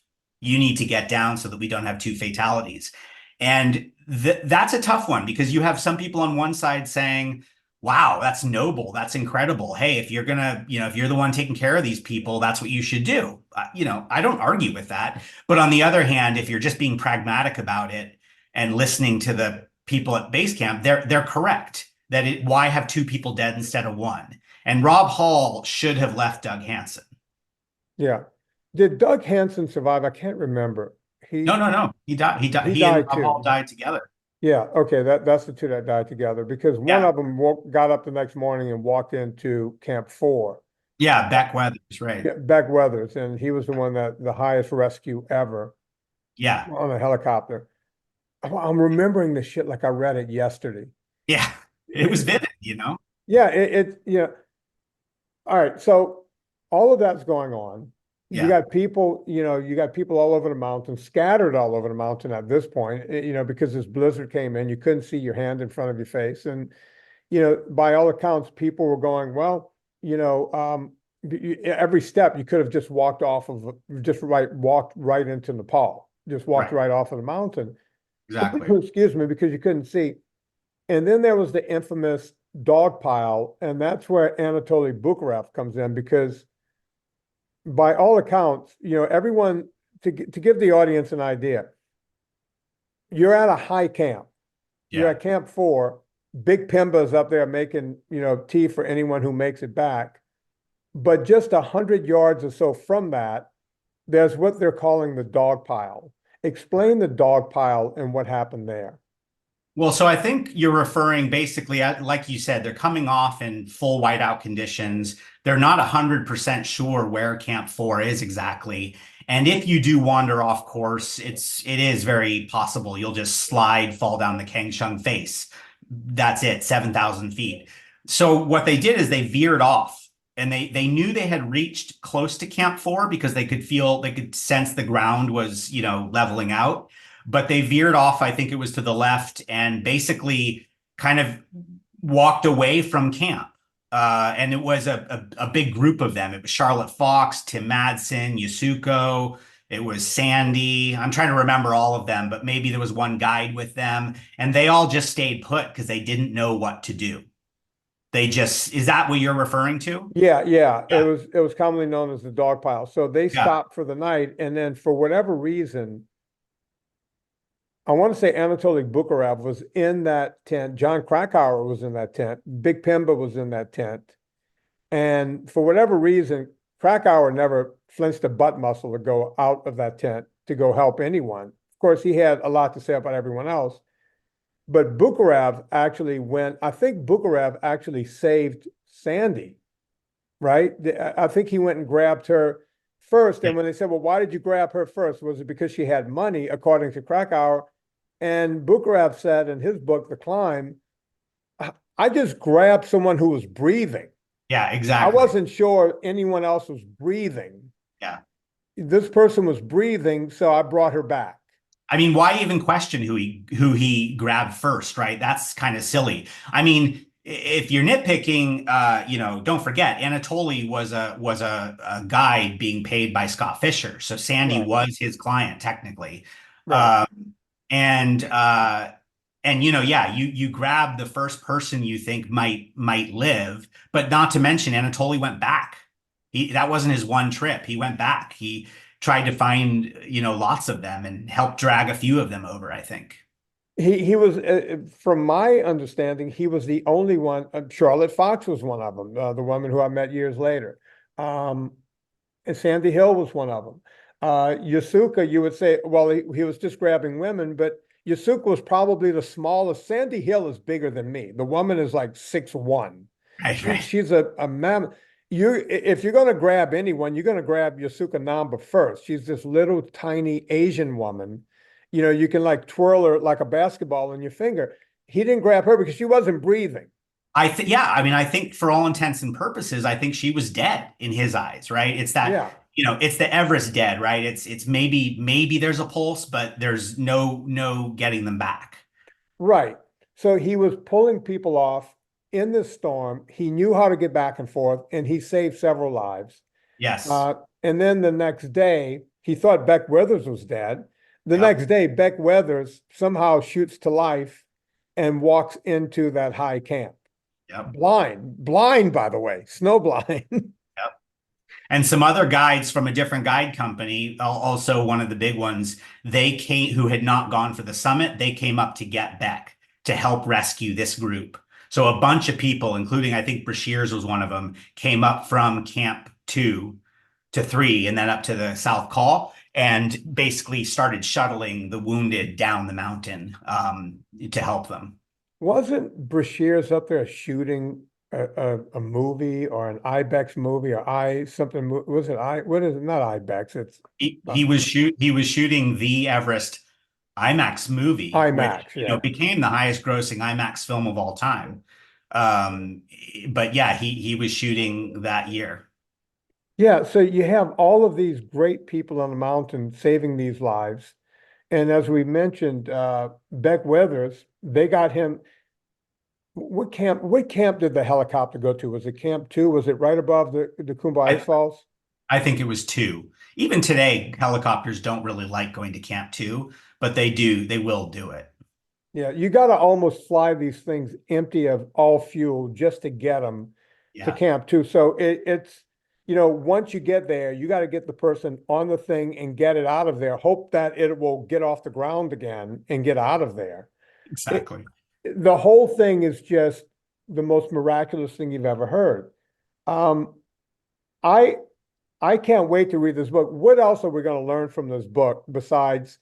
You need to get down so that we don't have 2 fatalities. And that's a tough one because you have some people on one side saying, wow, that's noble. That's incredible. Hey, if you're going to, if you're the one taking care of these people, that's what you should do. I don't argue with that. But on the other hand, if you're just being pragmatic about it and listening to the people at base camp, they're correct that why have 2 people dead instead of 1? And Rob Hall should have left Doug Hansen. Yeah. Did Doug Hansen survive? I can't remember. No. He died. He and Rob too. Hall died together. Yeah. Okay. That's the 2 that died together because one of them got up the next morning and walked into Camp 4. Yeah. Beck Weathers. Right. Yeah, Beck Weathers. And he was the one that the highest rescue ever. Yeah. On a helicopter. I'm remembering this shit like I read it yesterday. Yeah. It was vivid, Yeah. All right. So all of that's going on. Yeah. You got people, you got people all over the mountain, scattered all over the mountain at this point, because this blizzard came in, you couldn't see your hand in front of your face. And, by all accounts, people were going, well, every step you could have just walked off of, walked right into Nepal, just walked Right. right off of the mountain. Exactly. Excuse me, because you couldn't see. And then there was the infamous dog pile, and that's where Anatoly Bukharev comes in, because by all accounts, everyone, to give the audience an idea, you're at a high camp. You're Yeah. at Camp 4. Big Pimba's up there making, tea for anyone who makes it back. But just 100 yards or so from that, there's what they're calling the dog pile. Explain the dog pile and what happened there. Well, so I think you're referring basically, like you said, they're coming off in full whiteout conditions. They're not 100% sure where Camp 4 is exactly. And if you do wander off course, it is very possible you'll just slide, fall down the Kangshung face. That's it, 7,000 feet. So what they did is they veered off, and they knew they had reached close to Camp 4 because they could sense the ground was, leveling out, but they veered off. I think it was to the left, and basically kind of walked away from camp. And it was a big group of them. It was Charlotte Fox, Tim Madsen, Yasuko. It was Sandy. I'm trying to remember all of them, but maybe there was one guide with them, and they all just stayed put because they didn't know what to do. Is that what you're referring to? Yeah, yeah. Yeah. It was commonly known as the dog pile. So they Yeah. stopped for the night, and then for whatever reason, I want to say Anatoly Bukharev was in that tent. John Krakauer was in that tent. Big Pimba was in that tent. And for whatever reason, Krakauer never flinched a butt muscle to go out of that tent to go help anyone. Of course, he had a lot to say about everyone else. But Bukharev actually went, I think Bukharev actually saved Sandy, right? I think he went and grabbed her first. And when they said, well, why did you grab her first? Was it because she had money, according to Krakauer? And Bukharev said in his book, The Climb, I just grabbed someone who was breathing. Yeah, I exactly. wasn't sure anyone else was breathing. Yeah. This person was breathing, so I brought her back. I mean, why even question who he grabbed first, right? That's kind of silly. I mean, if you're nitpicking, don't forget Anatoly was a guide being paid by Scott Fisher, so Sandy Right, was his client technically. right. Um, and yeah, you grab the first person you think might live, but not to mention Anatoly went back. That wasn't his one trip. He went back. He tried to find, lots of them and helped drag a few of them over, I think. He was, from my understanding, he was the only one. Charlotte Fox was one of them, the woman who I met years later. And Sandy Hill was one of them. Yasuka, you would say, well, he was just grabbing women, but Yasuka was probably the smallest. Sandy Hill is bigger than me. The woman is like 6'1". Right, right. She's a mammoth. If you're going to grab anyone, you're going to grab Yasuka Namba first. She's this little tiny Asian woman. You can like twirl her like a basketball in your finger. He didn't grab her because she wasn't breathing. Yeah, I mean, I think for all intents and purposes, I think she was dead in his eyes, right? It's that, Yeah, it's the Everest dead, right? It's maybe there's a pulse, but there's no getting them back. right. So he was pulling people off in this storm. He knew how to get back and forth, and he saved several lives. Yes. Uh, and then the next day, he thought Beck Weathers was dead. The Yep. next day, Beck Weathers somehow shoots to life and walks into that high camp. Yep. Blind, by the way, snow blind. Yep. And some other guides from a different guide company, also one of the big ones, who had not gone for the summit, they came up to get Beck to help rescue this group. So a bunch of people, including I think Brashears was one of them, came up from Camp 2 to 3 and then up to the South Col and basically started shuttling the wounded down the mountain to help them. Wasn't Brashears up there shooting a movie or an IBEX movie or something? Was it what is it? Not IBEX. It's He was shooting the Everest IMAX movie, which IMAX. Yeah. became the highest grossing IMAX film of all time. But yeah, he was shooting that year. Yeah. So you have all of these great people on the mountain saving these lives. And as we mentioned, Beck Weathers, they got him. What camp did the helicopter go to? Was it Camp 2? Was it right above the Kumba Ice I, Falls? I think it was two. Even today, helicopters don't really like going to Camp Two, but they do. They will do it. Yeah, you got to almost fly these things empty of all fuel just to get them to Yeah, Camp 2. So it's, once you get there, you got to get the person on the thing and get it out of there. Hope that it will get off the ground again and get out of there. It, exactly. the whole thing is just the most miraculous thing you've ever heard. Um, I I can't wait to read this book. What else are we going to learn from this book besides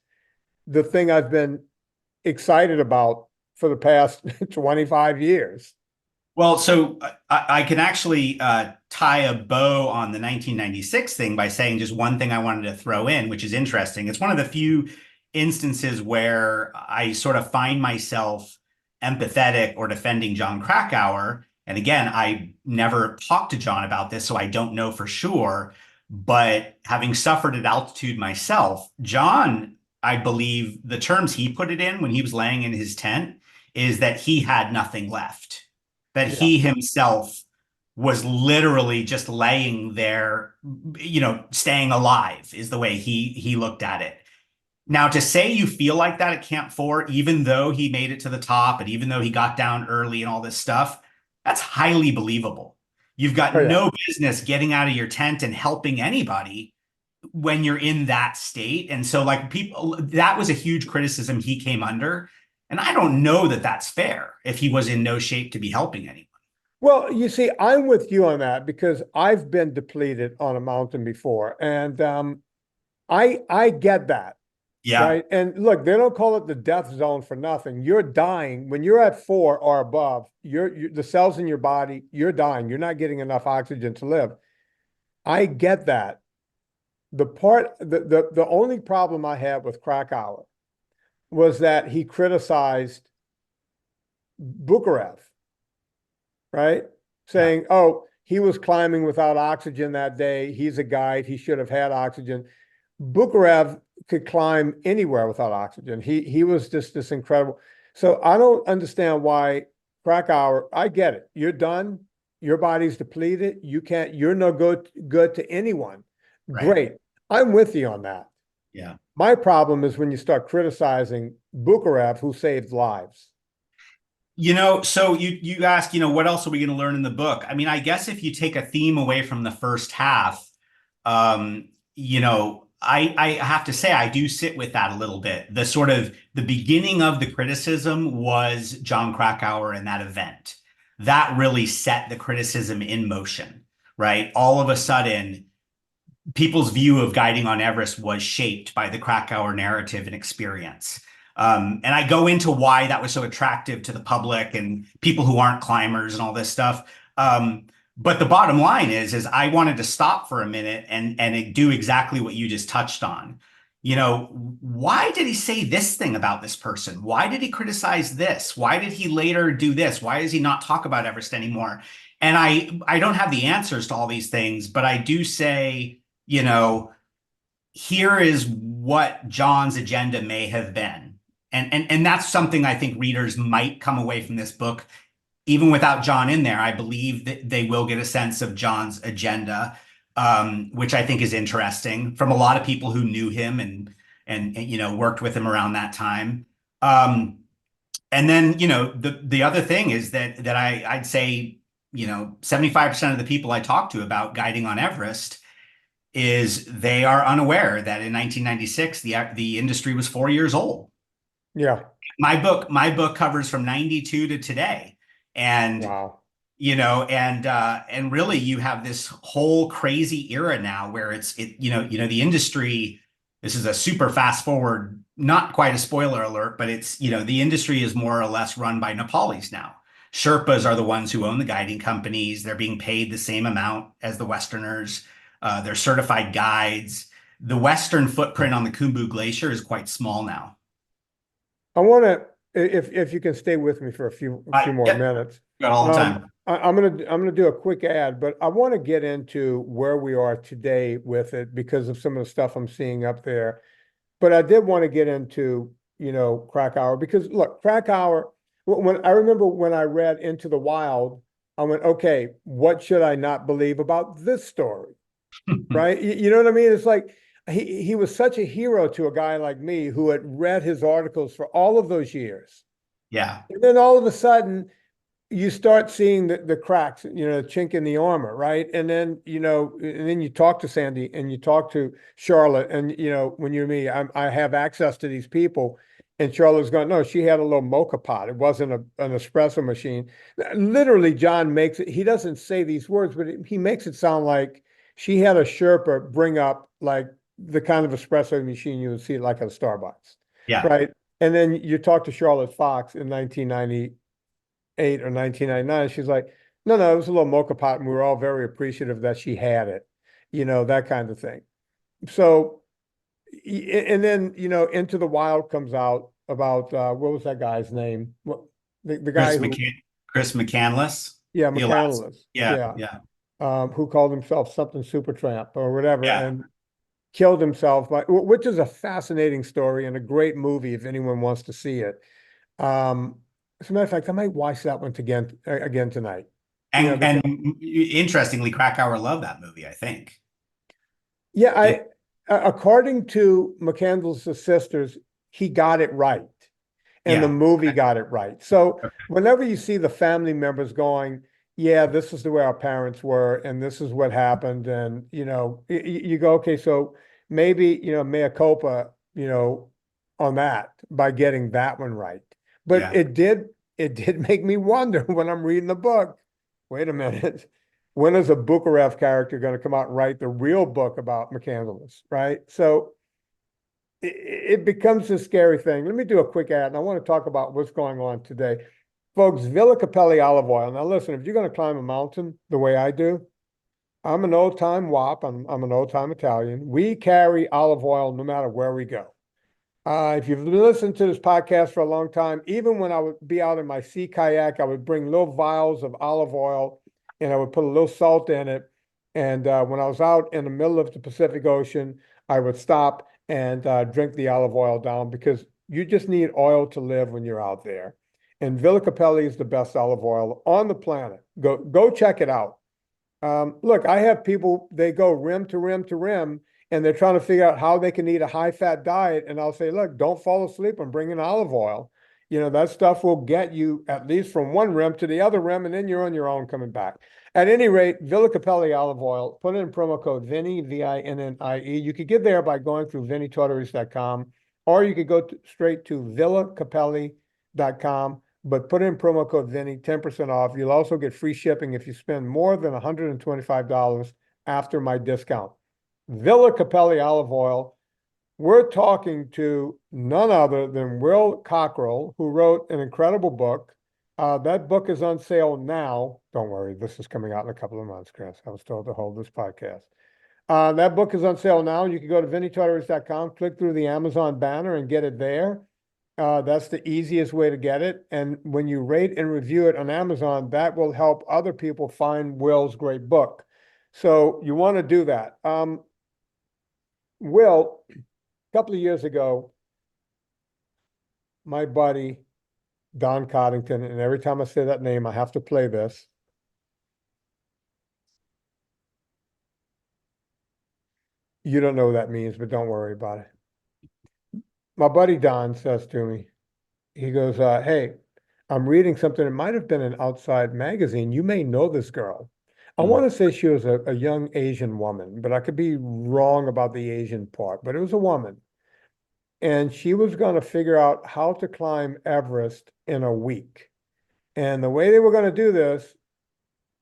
the thing I've been excited about for the past 25 years? Well, so I can actually tie a bow on the 1996 thing by saying just one thing I wanted to throw in, which is interesting. It's one of the few instances where I sort of find myself empathetic or defending John Krakauer. And again, I never talked to John about this, so I don't know for sure. But having suffered at altitude myself, John, I believe the terms he put it in when he was laying in his tent is that he had nothing left, that Yeah. he himself was literally just laying there, staying alive is the way he looked at it. Now, to say you feel like that at Camp 4, even though he made it to the top and even though he got down early and all this stuff, that's highly believable. You've got Oh, yeah. no business getting out of your tent and helping anybody when you're in that state. And so, like, people, that was a huge criticism he came under. And I don't know that that's fair if he was in no shape to be helping anyone. Well, you see, I'm with you on that because I've been depleted on a mountain before, and I get that, Yeah, right? And look, they don't call it the death zone for nothing. You're dying when you're at 4 or above. You're the cells in your body. You're dying. You're not getting enough oxygen to live. I get that. The only problem I had with Krakauer was that he criticized Bukarev, right? yeah, Saying, oh, he was climbing without oxygen that day. He's a guide. He should have had oxygen. Bukarev could climb anywhere without oxygen. He was just this incredible. So I don't understand why Krakauer, I get it. You're done. Your body's depleted. You're no good to anyone. right. Great. I'm with you on that. Yeah. My problem is when you start criticizing Bukarev, who saved lives. So you ask, what else are we going to learn in the book? I mean, I guess if you take a theme away from the first half, I have to say I do sit with that a little bit. The sort of the beginning of the criticism was John Krakauer and that event. That really set the criticism in motion, right? All of a sudden, people's view of guiding on Everest was shaped by the Krakauer narrative and experience. And I go into why that was so attractive to the public and people who aren't climbers and all this stuff. But the bottom line is I wanted to stop for a minute and do exactly what you just touched on. Why did he say this thing about this person? Why did he criticize this? Why did he later do this? Why does he not talk about Everest anymore? And I don't have the answers to all these things, but I do say, here is what John's agenda may have been. And that's something I think readers might come away from this book, even without John in there. I believe that they will get a sense of John's agenda, which I think is interesting from a lot of people who knew him and worked with him around that time. And then the other thing is that I'd say 75% of the people I talk to about guiding on Everest is they are unaware that in 1996 the industry was 4 years old. Yeah. My book covers from 92 to today. And Wow. and really you have this whole crazy era now where the industry, this is a super fast forward, not quite a spoiler alert, but it's the industry is more or less run by Nepalis now. Sherpas are the ones who own the guiding companies. They're being paid the same amount as the Westerners. They're certified guides. The Western footprint on the Khumbu Glacier is quite small now. I want to, if you can stay with me for a few more Yep, minutes. got all the time. I'm gonna do a quick ad, but I want to get into where we are today with it because of some of the stuff I'm seeing up there. But I did want to get into, Krakauer because look, Krakauer, When I remember when I read Into the Wild, I went, okay, what should I not believe about this story? Right? You know what I mean? It's like he was such a hero to a guy like me who had read his articles for all of those years. Yeah. And then all of a sudden, you start seeing the cracks, the chink in the armor, right? And then, and then you talk to Sandy and you talk to Charlotte, and when you're me, I have access to these people. And Charlotte's going, no, she had a little mocha pot. It wasn't an espresso machine. Literally, John makes it, he doesn't say these words, but he makes it sound like she had a Sherpa bring up like the kind of espresso machine you would see like at a Starbucks, Yeah. right? And then you talk to Charlotte Fox in 1998 or 1999. She's like, no, it was a little mocha pot, and we were all very appreciative that she had it, that kind of thing. So, and then, Into the Wild comes out about what was that guy's name? What the guy Chris who, McCann, Chris McCandless, yeah, the Alaska. McCandless, Yeah. yeah, Yeah. who called himself something Supertramp or whatever, Yeah. and killed himself which is a fascinating story and a great movie if anyone wants to see it. As a matter of fact, I might watch that one again tonight. And interestingly, Krakauer loved that movie, I think. Yeah, Yeah. according to McCandless' sisters, he got it right, and the Yeah. movie got it right. So Okay. whenever you see the family members going, yeah, this is the way our parents were, and this is what happened, and you go, okay, so maybe mea culpa, on that by getting that one right. But Yeah. it did make me wonder when I'm reading the book. Wait a minute. When is a Bukarev character going to come out and write the real book about McCandless, right? So it becomes a scary thing. Let me do a quick ad, and I want to talk about what's going on today. Folks, Villa Capelli olive oil. Now, listen, if you're going to climb a mountain the way I do, I'm an old-time WAP. I'm an old-time Italian. We carry olive oil no matter where we go. If you've listened to this podcast for a long time, even when I would be out in my sea kayak, I would bring little vials of olive oil and I would put a little salt in it. And when I was out in the middle of the Pacific Ocean, I would stop and drink the olive oil down because you just need oil to live when you're out there. And Villa Capelli is the best olive oil on the planet. Go check it out. Look, I have people, they go rim to rim to rim, and they're trying to figure out how they can eat a high-fat diet. And I'll say, look, don't fall asleep on bringing olive oil. That stuff will get you at least from one rim to the other rim, and then you're on your own coming back. At any rate, Villa Capelli olive oil, put in promo code Vinnie, VINNIE. You could get there by going through VinnieTortorich.com, or you could go straight to villacapelli.com. But put in promo code Vinnie, 10% off. You'll also get free shipping if you spend more than $125 after my discount. Villa Capelli olive oil. We're talking to none other than Will Cockrell, who wrote an incredible book. That book is on sale now. Don't worry, this is coming out in a couple of months, Chris. I was told to hold this podcast. That book is on sale now. You can go to VinnieTortorich.com, click through the Amazon banner and get it there. That's the easiest way to get it. And when you rate and review it on Amazon, that will help other people find Will's great book. So you want to do that. Will, a couple of years ago, my buddy, Don Coddington, and every time I say that name, I have to play this. You don't know what that means, but don't worry about it. My buddy Don says to me, he goes, hey, I'm reading something. It might have been an Outside magazine. You may know this girl. I want to say she was a young Asian woman, but I could be wrong about the Asian part, but it was a woman. And she was going to figure out how to climb Everest in a week. And the way they were going to do this,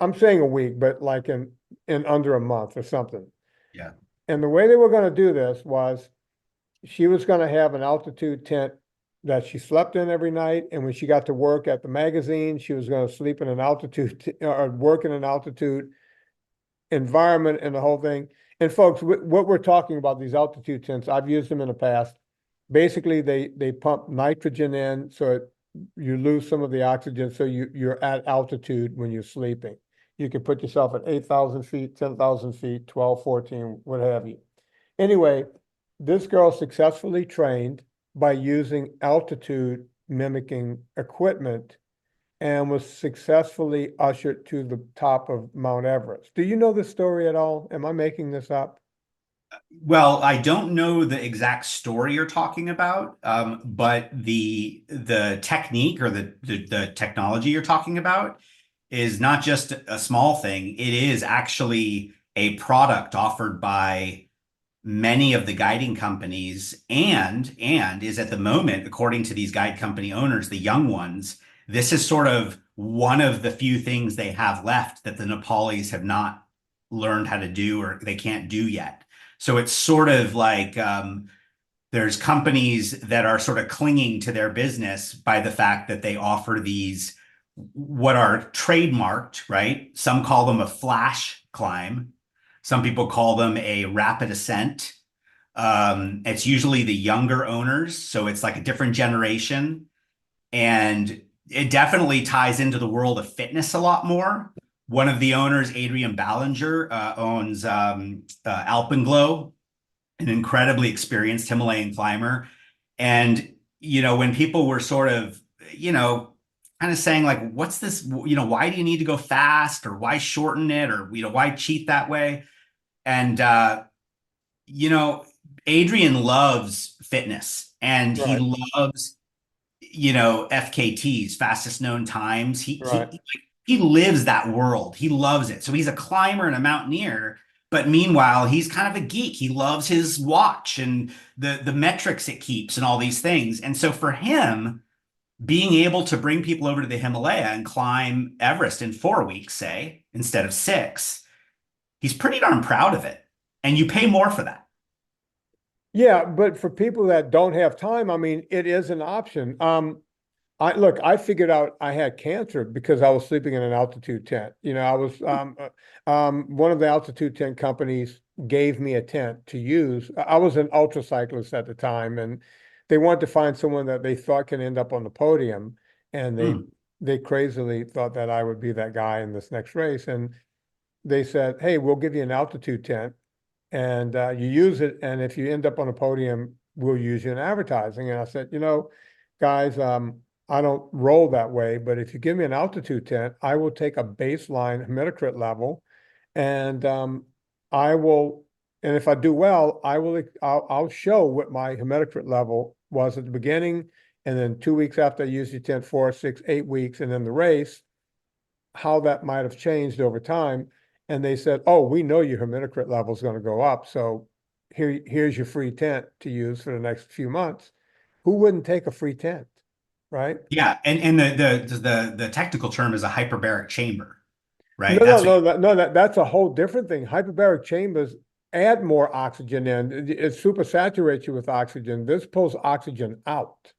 I'm saying a week, but like in under a month or something. Yeah. And the way they were going to do this was she was going to have an altitude tent that she slept in every night. And when she got to work at the magazine, she was going to sleep in an altitude or work in an altitude environment and the whole thing. And folks, what we're talking about, these altitude tents, I've used them in the past. Basically, they pump nitrogen in so you lose some of the oxygen, so you're at altitude when you're sleeping. You can put yourself at 8,000 feet, 10,000 feet, 12, 14, what have you. Anyway, this girl successfully trained by using altitude mimicking equipment and was successfully ushered to the top of Mount Everest. Do you know this story at all? Am I making this up? Well, I don't know the exact story you're talking about, but the technique or the technology you're talking about is not just a small thing. It is actually a product offered by many of the guiding companies and is at the moment, according to these guide company owners, the young ones, this is sort of one of the few things they have left that the Nepalis have not learned how to do or they can't do yet. So it's sort of like there's companies that are sort of clinging to their business by the fact that they offer these what are trademarked, right? Some call them a flash climb. Some people call them a rapid ascent. It's usually the younger owners, so it's like a different generation. And it definitely ties into the world of fitness a lot more. One of the owners, Adrian Ballinger, owns Alpenglow, an incredibly experienced Himalayan climber. And, when people were sort of, kind of saying like, what's this, why do you need to go fast or why shorten it or, why cheat that way? And, Adrian loves fitness and he Right, loves, FKTs, fastest known times. He, right. he, he lives that world. He loves it. So he's a climber and a mountaineer, but meanwhile, he's kind of a geek. He loves his watch and the metrics it keeps and all these things. And so for him, being able to bring people over to the Himalaya and climb Everest in 4 weeks, say, instead of 6, he's pretty darn proud of it. And you pay more for that. Yeah, but for people that don't have time, I mean, it is an option. I figured out I had cancer because I was sleeping in an altitude tent. I was one of the altitude tent companies gave me a tent to use. I was an ultra cyclist at the time, and they wanted to find someone that they thought can end up on the podium, and Mm. they crazily thought that I would be that guy in this next race. And they said, "Hey, we'll give you an altitude tent, and you use it, and if you end up on a podium, we'll use you in advertising." And I said, guys, I don't roll that way, but if you give me an altitude tent, I will take a baseline hematocrit level, and I will, and if I do well, I'll show what my hematocrit level was at the beginning, and then 2 weeks after I use the tent, 4, 6, 8 weeks, and then the race, how that might have changed over time. And they said, "Oh, we know your hematocrit level is going to go up, so here's your free tent to use for the next few months." Who wouldn't take a free tent, right? Yeah, and the technical term is a hyperbaric chamber, right? No, no, That's what. no, that's a whole different thing. Hyperbaric chambers add more oxygen in. It super saturates you with oxygen. This pulls oxygen out.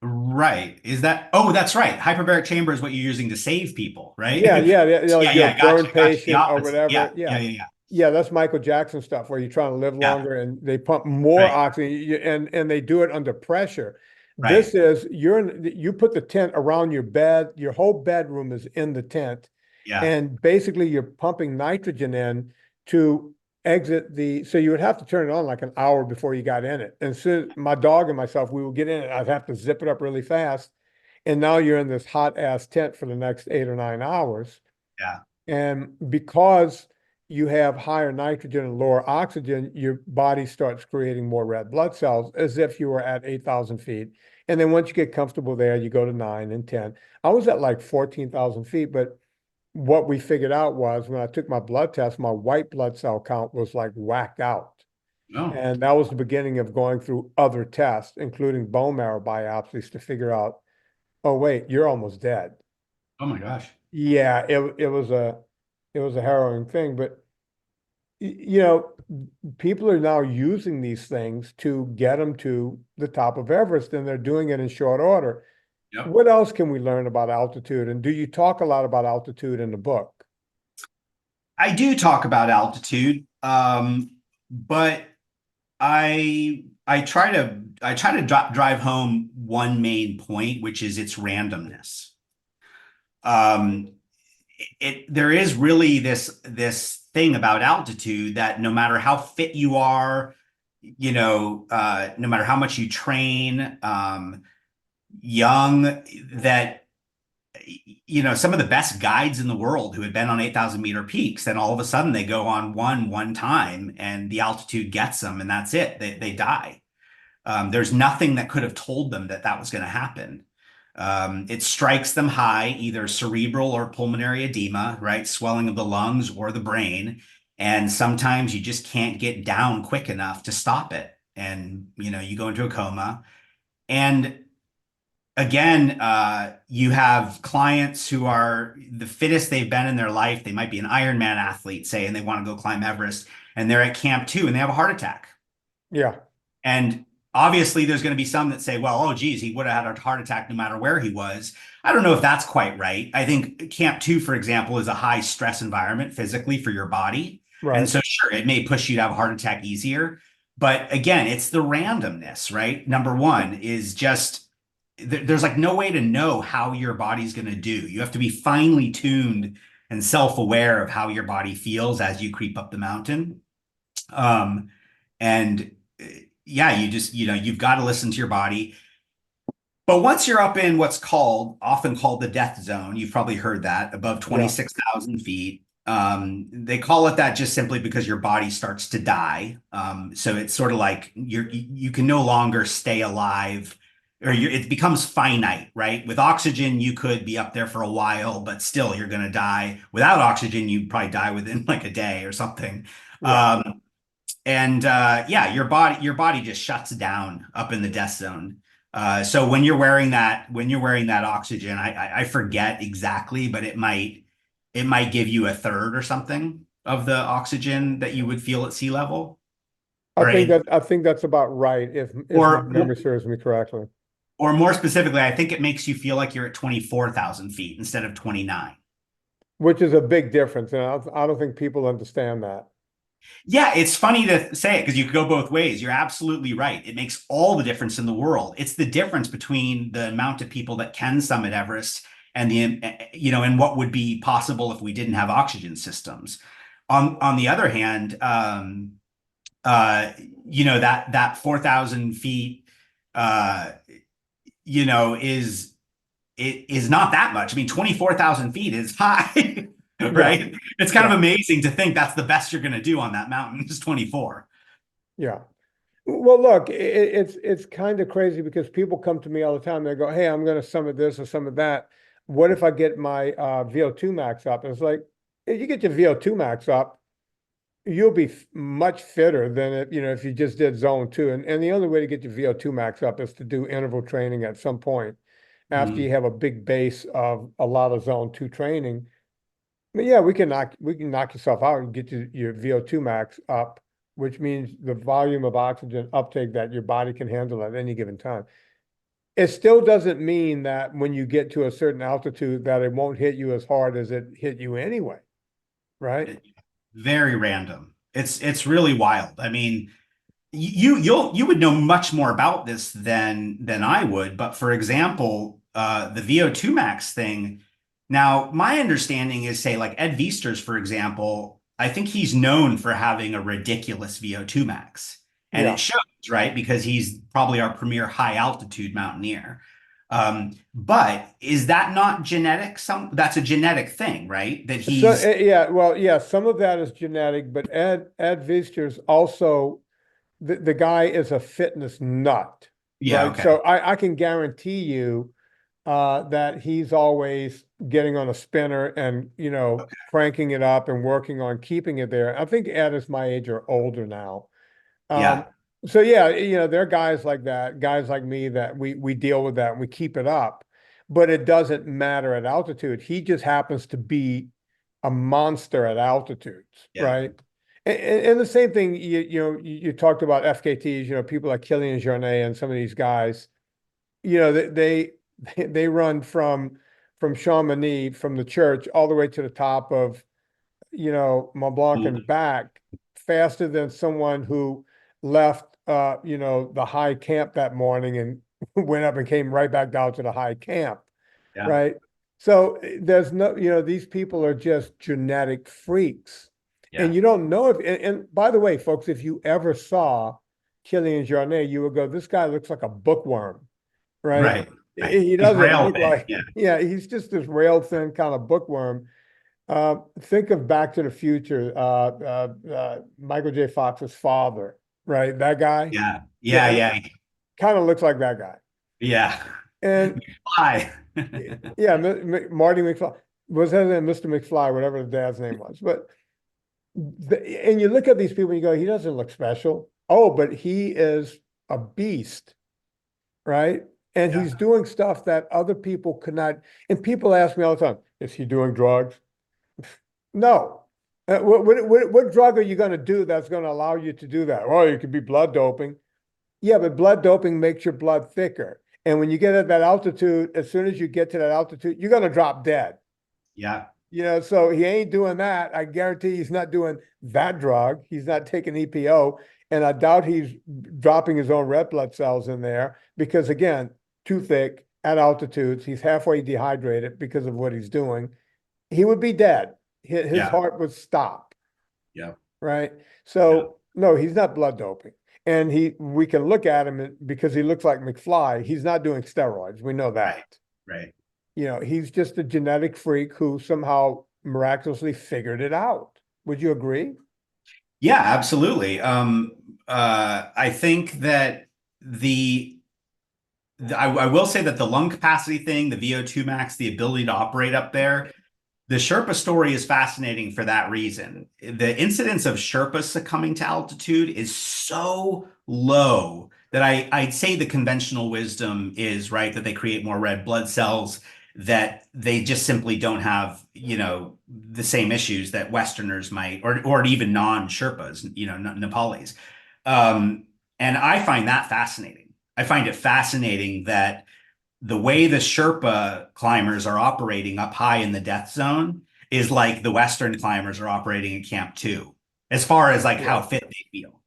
Right. Is that? Oh, that's right. Hyperbaric chamber is what you're using to save people, right? Yeah, yeah, yeah, Yeah, like you're a yeah. Gotcha. burn Gotcha. The patient or opposite. whatever. Yeah, yeah, Yeah. yeah, yeah. Yeah, that's Michael Jackson stuff where you're trying to live Yeah. longer and they pump more Right. oxygen and they do it under pressure. This Right. is you put the tent around your bed, your whole bedroom is in the tent, Yeah. and basically you're pumping nitrogen in to exit so you would have to turn it on like an hour before you got in it. And so my dog and myself, we would get in it, I'd have to zip it up really fast. And now you're in this hot ass tent for the next 8 or 9 hours. Yeah. And because you have higher nitrogen and lower oxygen, your body starts creating more red blood cells as if you were at 8,000 feet. And then once you get comfortable there, you go to 9 and 10. I was at like 14,000 feet, but what we figured out was when I took my blood test, my white blood cell count was like whacked out. Oh. And that was the beginning of going through other tests, including bone marrow biopsies to figure out, oh, wait, you're almost dead. Oh my gosh. Yeah, it was a harrowing thing, but you know, people are now using these things to get them to the top of Everest, and they're doing it in short order. Yep. What else can we learn about altitude? And do you talk a lot about altitude in the book? I do talk about altitude, but I try to drive home one main point, which is its randomness. Um, there is really this thing about altitude that no matter how fit you are, no matter how much you train, young, that, some of the best guides in the world who had been on 8,000-meter peaks, then all of a sudden they go on one time and the altitude gets them and that's it. They die. There's nothing that could have told them that that was going to happen. It strikes them high, either cerebral or pulmonary edema, right? Swelling of the lungs or the brain. And sometimes you just can't get down quick enough to stop it. And, you go into a coma. And again, you have clients who are the fittest they've been in their life. They might be an Ironman athlete, say, and they want to go climb Everest, and they're at camp 2 and they have a heart attack. Yeah. And obviously, there's going to be some that say, well, oh, geez, he would have had a heart attack no matter where he was. I don't know if that's quite right. I think Camp 2, for example, is a high stress environment physically for your body. And Right. so, sure, it may push you to have a heart attack easier. But again, it's the randomness, right? Number one is just there's like no way to know how your body's going to do. You have to be finely tuned and self-aware of how your body feels as you creep up the mountain. And yeah, you've got to listen to your body. But once you're up in what's often called the death zone, you've probably heard that, above Yeah. 26,000 feet. They call it that just simply because your body starts to die. So it's sort of like you can no longer stay alive, or it becomes finite, right? With oxygen, you could be up there for a while, but still you're going to die. Without oxygen, you'd probably die within like a day or something. Yeah. And yeah, your body just shuts down up in the death zone. So when you're wearing that oxygen, I forget exactly, but it might give you a third or something of the oxygen that you would feel at sea level, I or think that's about right if my or memory serves me correctly. or more specifically, I think it makes you feel like you're at 24,000 feet instead of 29. Which is a big difference. And I don't think people understand that. Yeah, it's funny to say it because you could go both ways. You're absolutely right. It makes all the difference in the world. It's the difference between the amount of people that can summit Everest and and what would be possible if we didn't have oxygen systems. On the other hand, uh, that 4,000 feet, uh, is it is not that much. I mean, 24,000 feet is high. Yeah. Right? It's kind of Yeah. amazing to think that's the best you're going to do on that mountain, is 24. Yeah. Well, look, it's kind of crazy because people come to me all the time. They go, "Hey, I'm going to summit this or summit that. What if I get my VO2 max up?" And it's like, if you get your VO2 max up, you'll be much fitter than if you just did zone 2. And the only way to get your VO2 max up is to do interval training at some point after Mhm. you have a big base of a lot of zone 2 training. But yeah, we can knock yourself out and get your VO2 max up, which means the volume of oxygen uptake that your body can handle at any given time. It still doesn't mean that when you get to a certain altitude that it won't hit you as hard as it hit you anyway, right? Very random. It's really wild. I mean, you would know much more about this than I would, but for example, the VO2 max thing. Now, my understanding is, say, like Ed Viesturs, for example, I think he's known for having a ridiculous VO2 max. And it Yeah. shows, right? Because he's probably our premier high altitude mountaineer. But is that not genetic? That's a genetic thing, right? That So he's yeah, well, yeah, some of that is genetic, but Ed Viesturs also the guy is a fitness nut, yeah, right? okay. So I can guarantee you that he's always getting on a spinner and cranking it up and working on keeping it there. I think Ed is my age or older now. Um, Yeah, so yeah, there are guys like that, guys like me that we deal with that and we keep it up, but it doesn't matter at altitude. He just happens to be a monster at altitudes, yeah. right? And the same thing, you talked about FKTs, people like Kilian Jornet and some of these guys, they run from Chamonix, from the church all the way to the top of Mont Blanc and Mhm. back faster than someone who left the high camp that morning and went up and came right back down to the high camp, Yeah, right? So there's no, these people are just genetic freaks. And yeah. you don't know if, and by the way, folks, if you ever saw Kilian Jornet, you would go, this guy looks like a bookworm, right? Right. Right. He He's doesn't rail look thin. like, Yeah. yeah, he's just this rail thin kind of bookworm. Think of Back to the Future, Michael J. Fox's father, right? That guy. Yeah. Yeah, Yeah. Yeah. kind of looks like that guy. Yeah. And Why? yeah, Marty McFly was his name, Mr. McFly, whatever the dad's name was. But and you look at these people and you go, he doesn't look special. Oh, but he is a beast, right? And Yeah. he's doing stuff that other people could not. And people ask me all the time, is he doing drugs? No. What drug are you going to do that's going to allow you to do that? Well, you could be blood doping. Yeah, but blood doping makes your blood thicker. And when you get at that altitude, as soon as you get to that altitude, you're going to drop dead. Yeah. So he ain't doing that. I guarantee he's not doing that drug. He's not taking EPO. And I doubt he's dropping his own red blood cells in there because, again, too thick at altitudes. He's halfway dehydrated because of what he's doing. He would be dead. His Yeah. heart would stop, Yeah. right? Yeah. So, no, he's not blood doping. And we can look at him because he looks like McFly. He's not doing steroids. We know that. Right. Right. He's just a genetic freak who somehow miraculously figured it out. Would you agree? Yeah, absolutely. I think that I will say that the lung capacity thing, the VO2 max, the ability to operate up there, the Sherpa story is fascinating for that reason. The incidence of Sherpas succumbing to altitude is so low that I'd say the conventional wisdom is right that they create more red blood cells, that they just simply don't have, the same issues that Westerners might, or even non-Sherpas, Nepalis. And I find that fascinating. I find it fascinating that the way the Sherpa climbers are operating up high in the death zone is like the Western climbers are operating at Camp 2, as far as like how Yeah. fit they feel.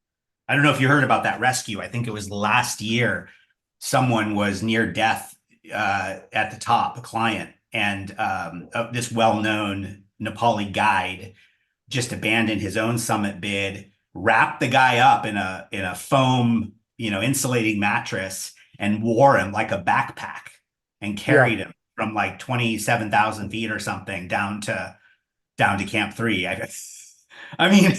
I don't know if you heard about that rescue. I think it was last year. Someone was near death at the top, a client, and this well-known Nepali guide just abandoned his own summit bid, wrapped the guy up in a foam, insulating mattress, and wore him like a backpack and Yeah. carried him from like 27,000 feet or something down to Camp 3. I mean,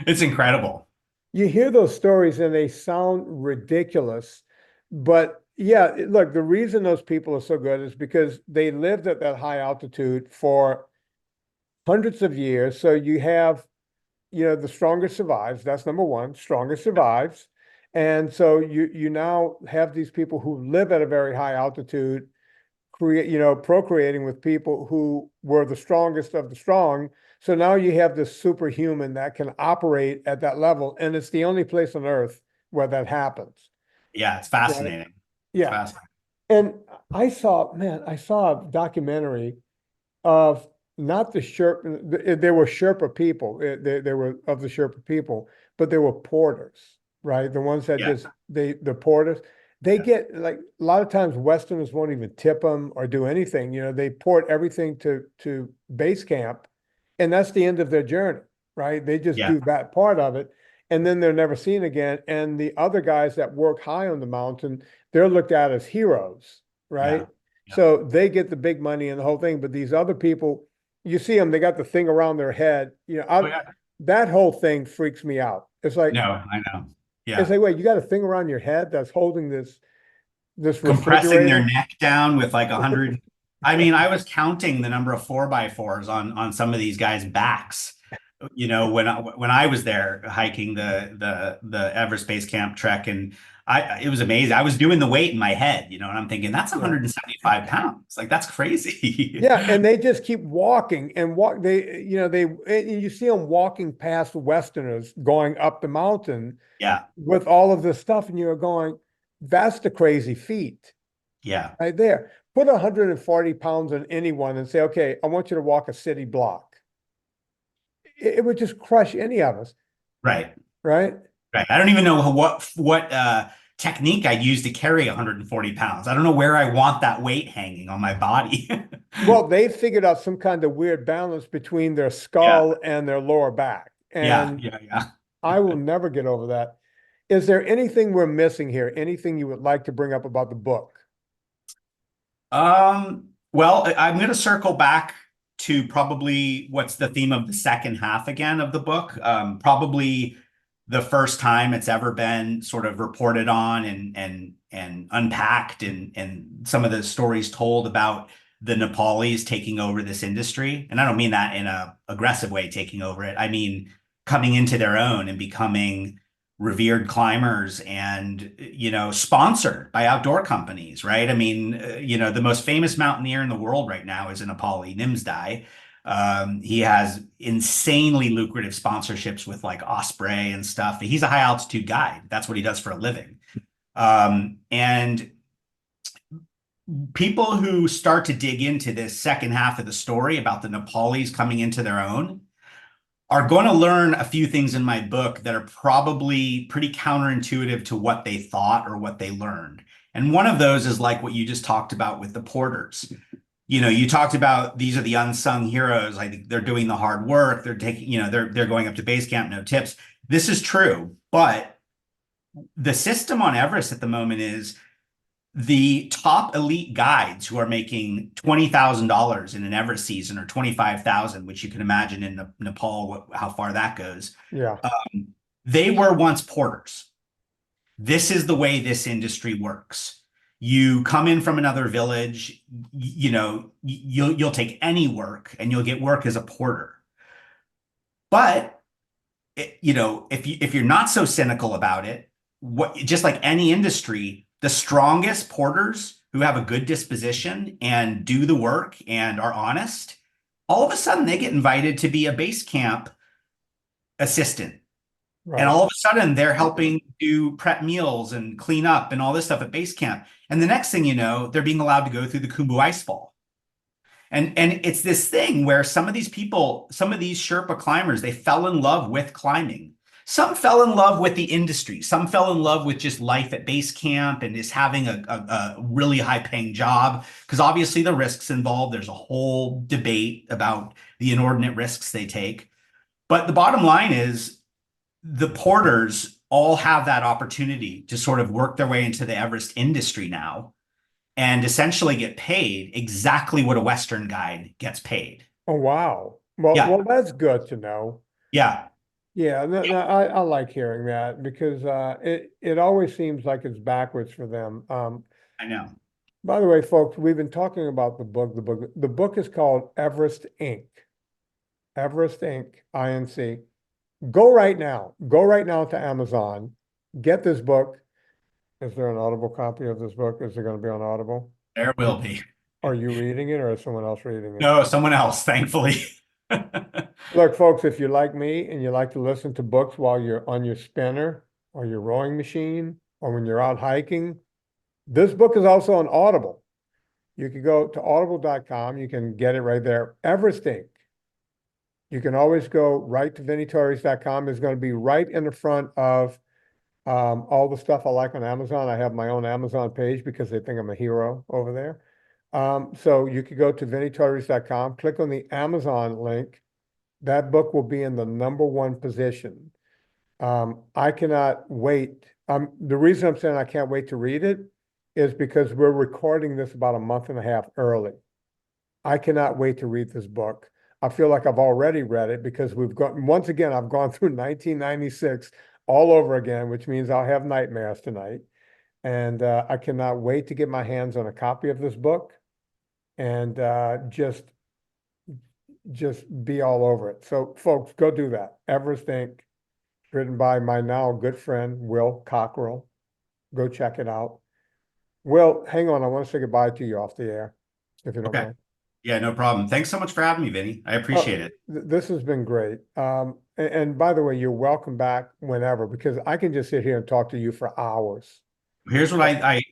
it's incredible. You hear those stories and they sound ridiculous, but yeah, look, the reason those people are so good is because they lived at that high altitude for hundreds of years. So you have, the strongest survives. That's number one, strongest survives. And so you now have these people who live at a very high altitude procreating with people who were the strongest of the strong. So now you have this superhuman that can operate at that level, and it's the only place on Earth where that happens, Yeah, it's right? fascinating. It's Yeah. fascinating. And I saw a documentary of not the Sherpa, there were Sherpa people, they were of the Sherpa people, but there were porters, right? The ones that Yeah, the porters, they yeah, get like a lot of times Westerners won't even tip them or do anything. They port everything to base camp, and that's the end of their journey, right? They just yeah, do that part of it, and then they're never seen again. And the other guys that work high on the mountain, they're looked at as heroes, yeah, right? yeah. So they get the big money and the whole thing, but these other people, you see them, they got the thing around their head. Oh yeah. That whole thing freaks me out. No, I know. It's Yeah. like, wait, you got a thing around your head that's holding this Compressing their refrigerator? neck down with like 100. I mean, I was counting the number of 4x4s on some of these guys' backs. When I was there hiking the Everest Base Camp trek, and it was amazing. I was doing the weight in my head, and I'm thinking that's Yeah. 175 pounds. Like that's crazy. Yeah, and they just keep walking and walk. And you see them walking past Westerners going up the mountain Yeah, with all of this stuff, and you're going, that's the crazy feat yeah, right there. Put 140 pounds on anyone and say, okay, I want you to walk a city block. It would just crush any of us, right, right? right. I don't even know what technique I'd use to carry 140 pounds. I don't know where I want that weight hanging on my body. Well, they figured out some kind of weird balance between their Yeah, skull and their lower back. yeah, And yeah, yeah. I will never get over that. Is there anything we're missing here? Anything you would like to bring up about the book? Well, I'm going to circle back to probably what's the theme of the second half again of the book. Probably the first time it's ever been sort of reported on and unpacked and some of the stories told about the Nepalis taking over this industry. And I don't mean that in a aggressive way, taking over it. I mean coming into their own and becoming revered climbers and sponsored by outdoor companies, right? I mean, the most famous mountaineer in the world right now is a Nepali, Nimsdai. He has insanely lucrative sponsorships with like Osprey and stuff. He's a high altitude guide. That's what he does for a living. And people who start to dig into this second half of the story about the Nepalis coming into their own are going to learn a few things in my book that are probably pretty counterintuitive to what they thought or what they learned. And one of those is like what you just talked about with the porters. You talked about these are the unsung heroes. I think they're doing the hard work. They're taking, they're going up to base camp, no tips. This is true, but the system on Everest at the moment is the top elite guides who are making $20,000 in an Everest season or 25,000, which you can imagine in Nepal, how far that goes. Yeah. They were once porters. This is the way this industry works. You come in from another village, you'll take any work and you'll get work as a porter. But if you're not so cynical about it, just like any industry, the strongest porters who have a good disposition and do the work and are honest, all of a sudden they get invited to be a base camp assistant. Right. And all of a sudden they're helping do prep meals and clean up and all this stuff at base camp. And the next thing you know, they're being allowed to go through the Khumbu ice fall. And it's this thing where some of these people, some of these Sherpa climbers, they fell in love with climbing. Some fell in love with the industry. Some fell in love with just life at base camp and just having a really high paying job. Because obviously the risks involved, there's a whole debate about the inordinate risks they take. But the bottom line is the porters all have that opportunity to sort of work their way into the Everest industry now and essentially get paid exactly what a Western guide gets paid. Oh, wow. Well, Yeah. that's good to know. Yeah. Yeah, no, I like hearing that because it always seems like it's backwards for them. I know. By the way, folks, we've been talking about the book. The book is called Everest Inc. Everest Inc. INC. Go right now. Go right now to Amazon. Get this book. Is there an Audible copy of this book? Is it going to be on Audible? There will be. Are you reading it or is someone else reading it? No, someone else, thankfully. Look, folks, if you're like me and you like to listen to books while you're on your spinner or your rowing machine or when you're out hiking, this book is also on Audible. You can go to audible.com. You can get it right there. Everest Inc. You can always go right to vinnietortorich.com. It's going to be right in the front of all the stuff I like on Amazon. I have my own Amazon page because they think I'm a hero over there. So you could go to vinnietortorich.com, click on the Amazon link. That book will be in the #1 position. I cannot wait. The reason I'm saying I can't wait to read it is because we're recording this about a month and a half early. I cannot wait to read this book. I feel like I've already read it because once again, I've gone through 1996 all over again, which means I'll have nightmares tonight. And I cannot wait to get my hands on a copy of this book and just be all over it. So folks, go do that. Everest Inc., written by my now good friend, Will Cockrell. Go check it out. Will, hang on. I want to say goodbye to you off the air, if you don't Okay. mind. Yeah, no problem. Thanks so much for having me, Vinny. I appreciate it. This has been great. And by the way, you're welcome back whenever, because I can just sit here and talk to you for hours. Here's what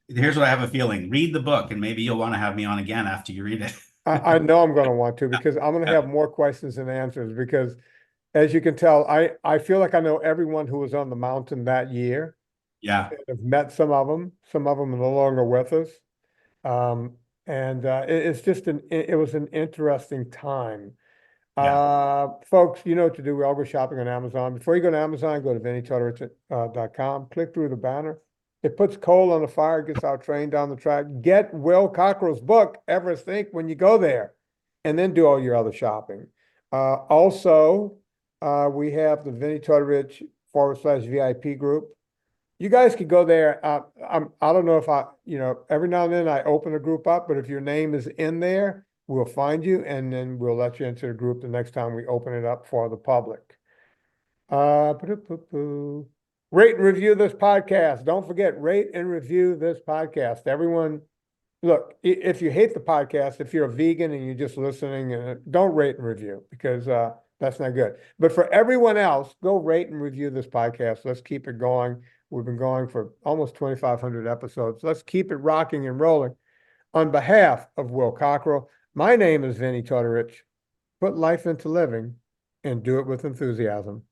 here's what I have a feeling. Read the book and maybe you'll want to have me on again after you read it. I know I'm going to want to because I'm going to have more questions than answers because as you can tell, I feel like I know everyone who was on the mountain that year. Yeah. I've met some of them. Some of them are no longer with us. And it's just it was an interesting time. Folks, you know what to do. We all go shopping on Amazon. Before you go to Amazon, go to vinnietortorich.com, click through the banner, It puts coal on the fire, gets our train down the track. Get Will Cockrell's book, Everest Think, when you go there, and then do all your other shopping. Also, we have the Vinnie Tortorich /VIP group. You guys could go there. I don't know if every now and then I open a group up, but if your name is in there, we'll find you and then we'll let you into the group the next time we open it up for the public. Rate and review this podcast. Don't forget, rate and review this podcast. Everyone, look, if you hate the podcast, if you're a vegan and you're just listening, don't rate and review because that's not good. But for everyone else, go rate and review this podcast. Let's keep it going. We've been going for almost 2,500 episodes. Let's keep it rocking and rolling. On behalf of Will Cockrell, my name is Vinnie Tortorich. Put life into living and do it with enthusiasm.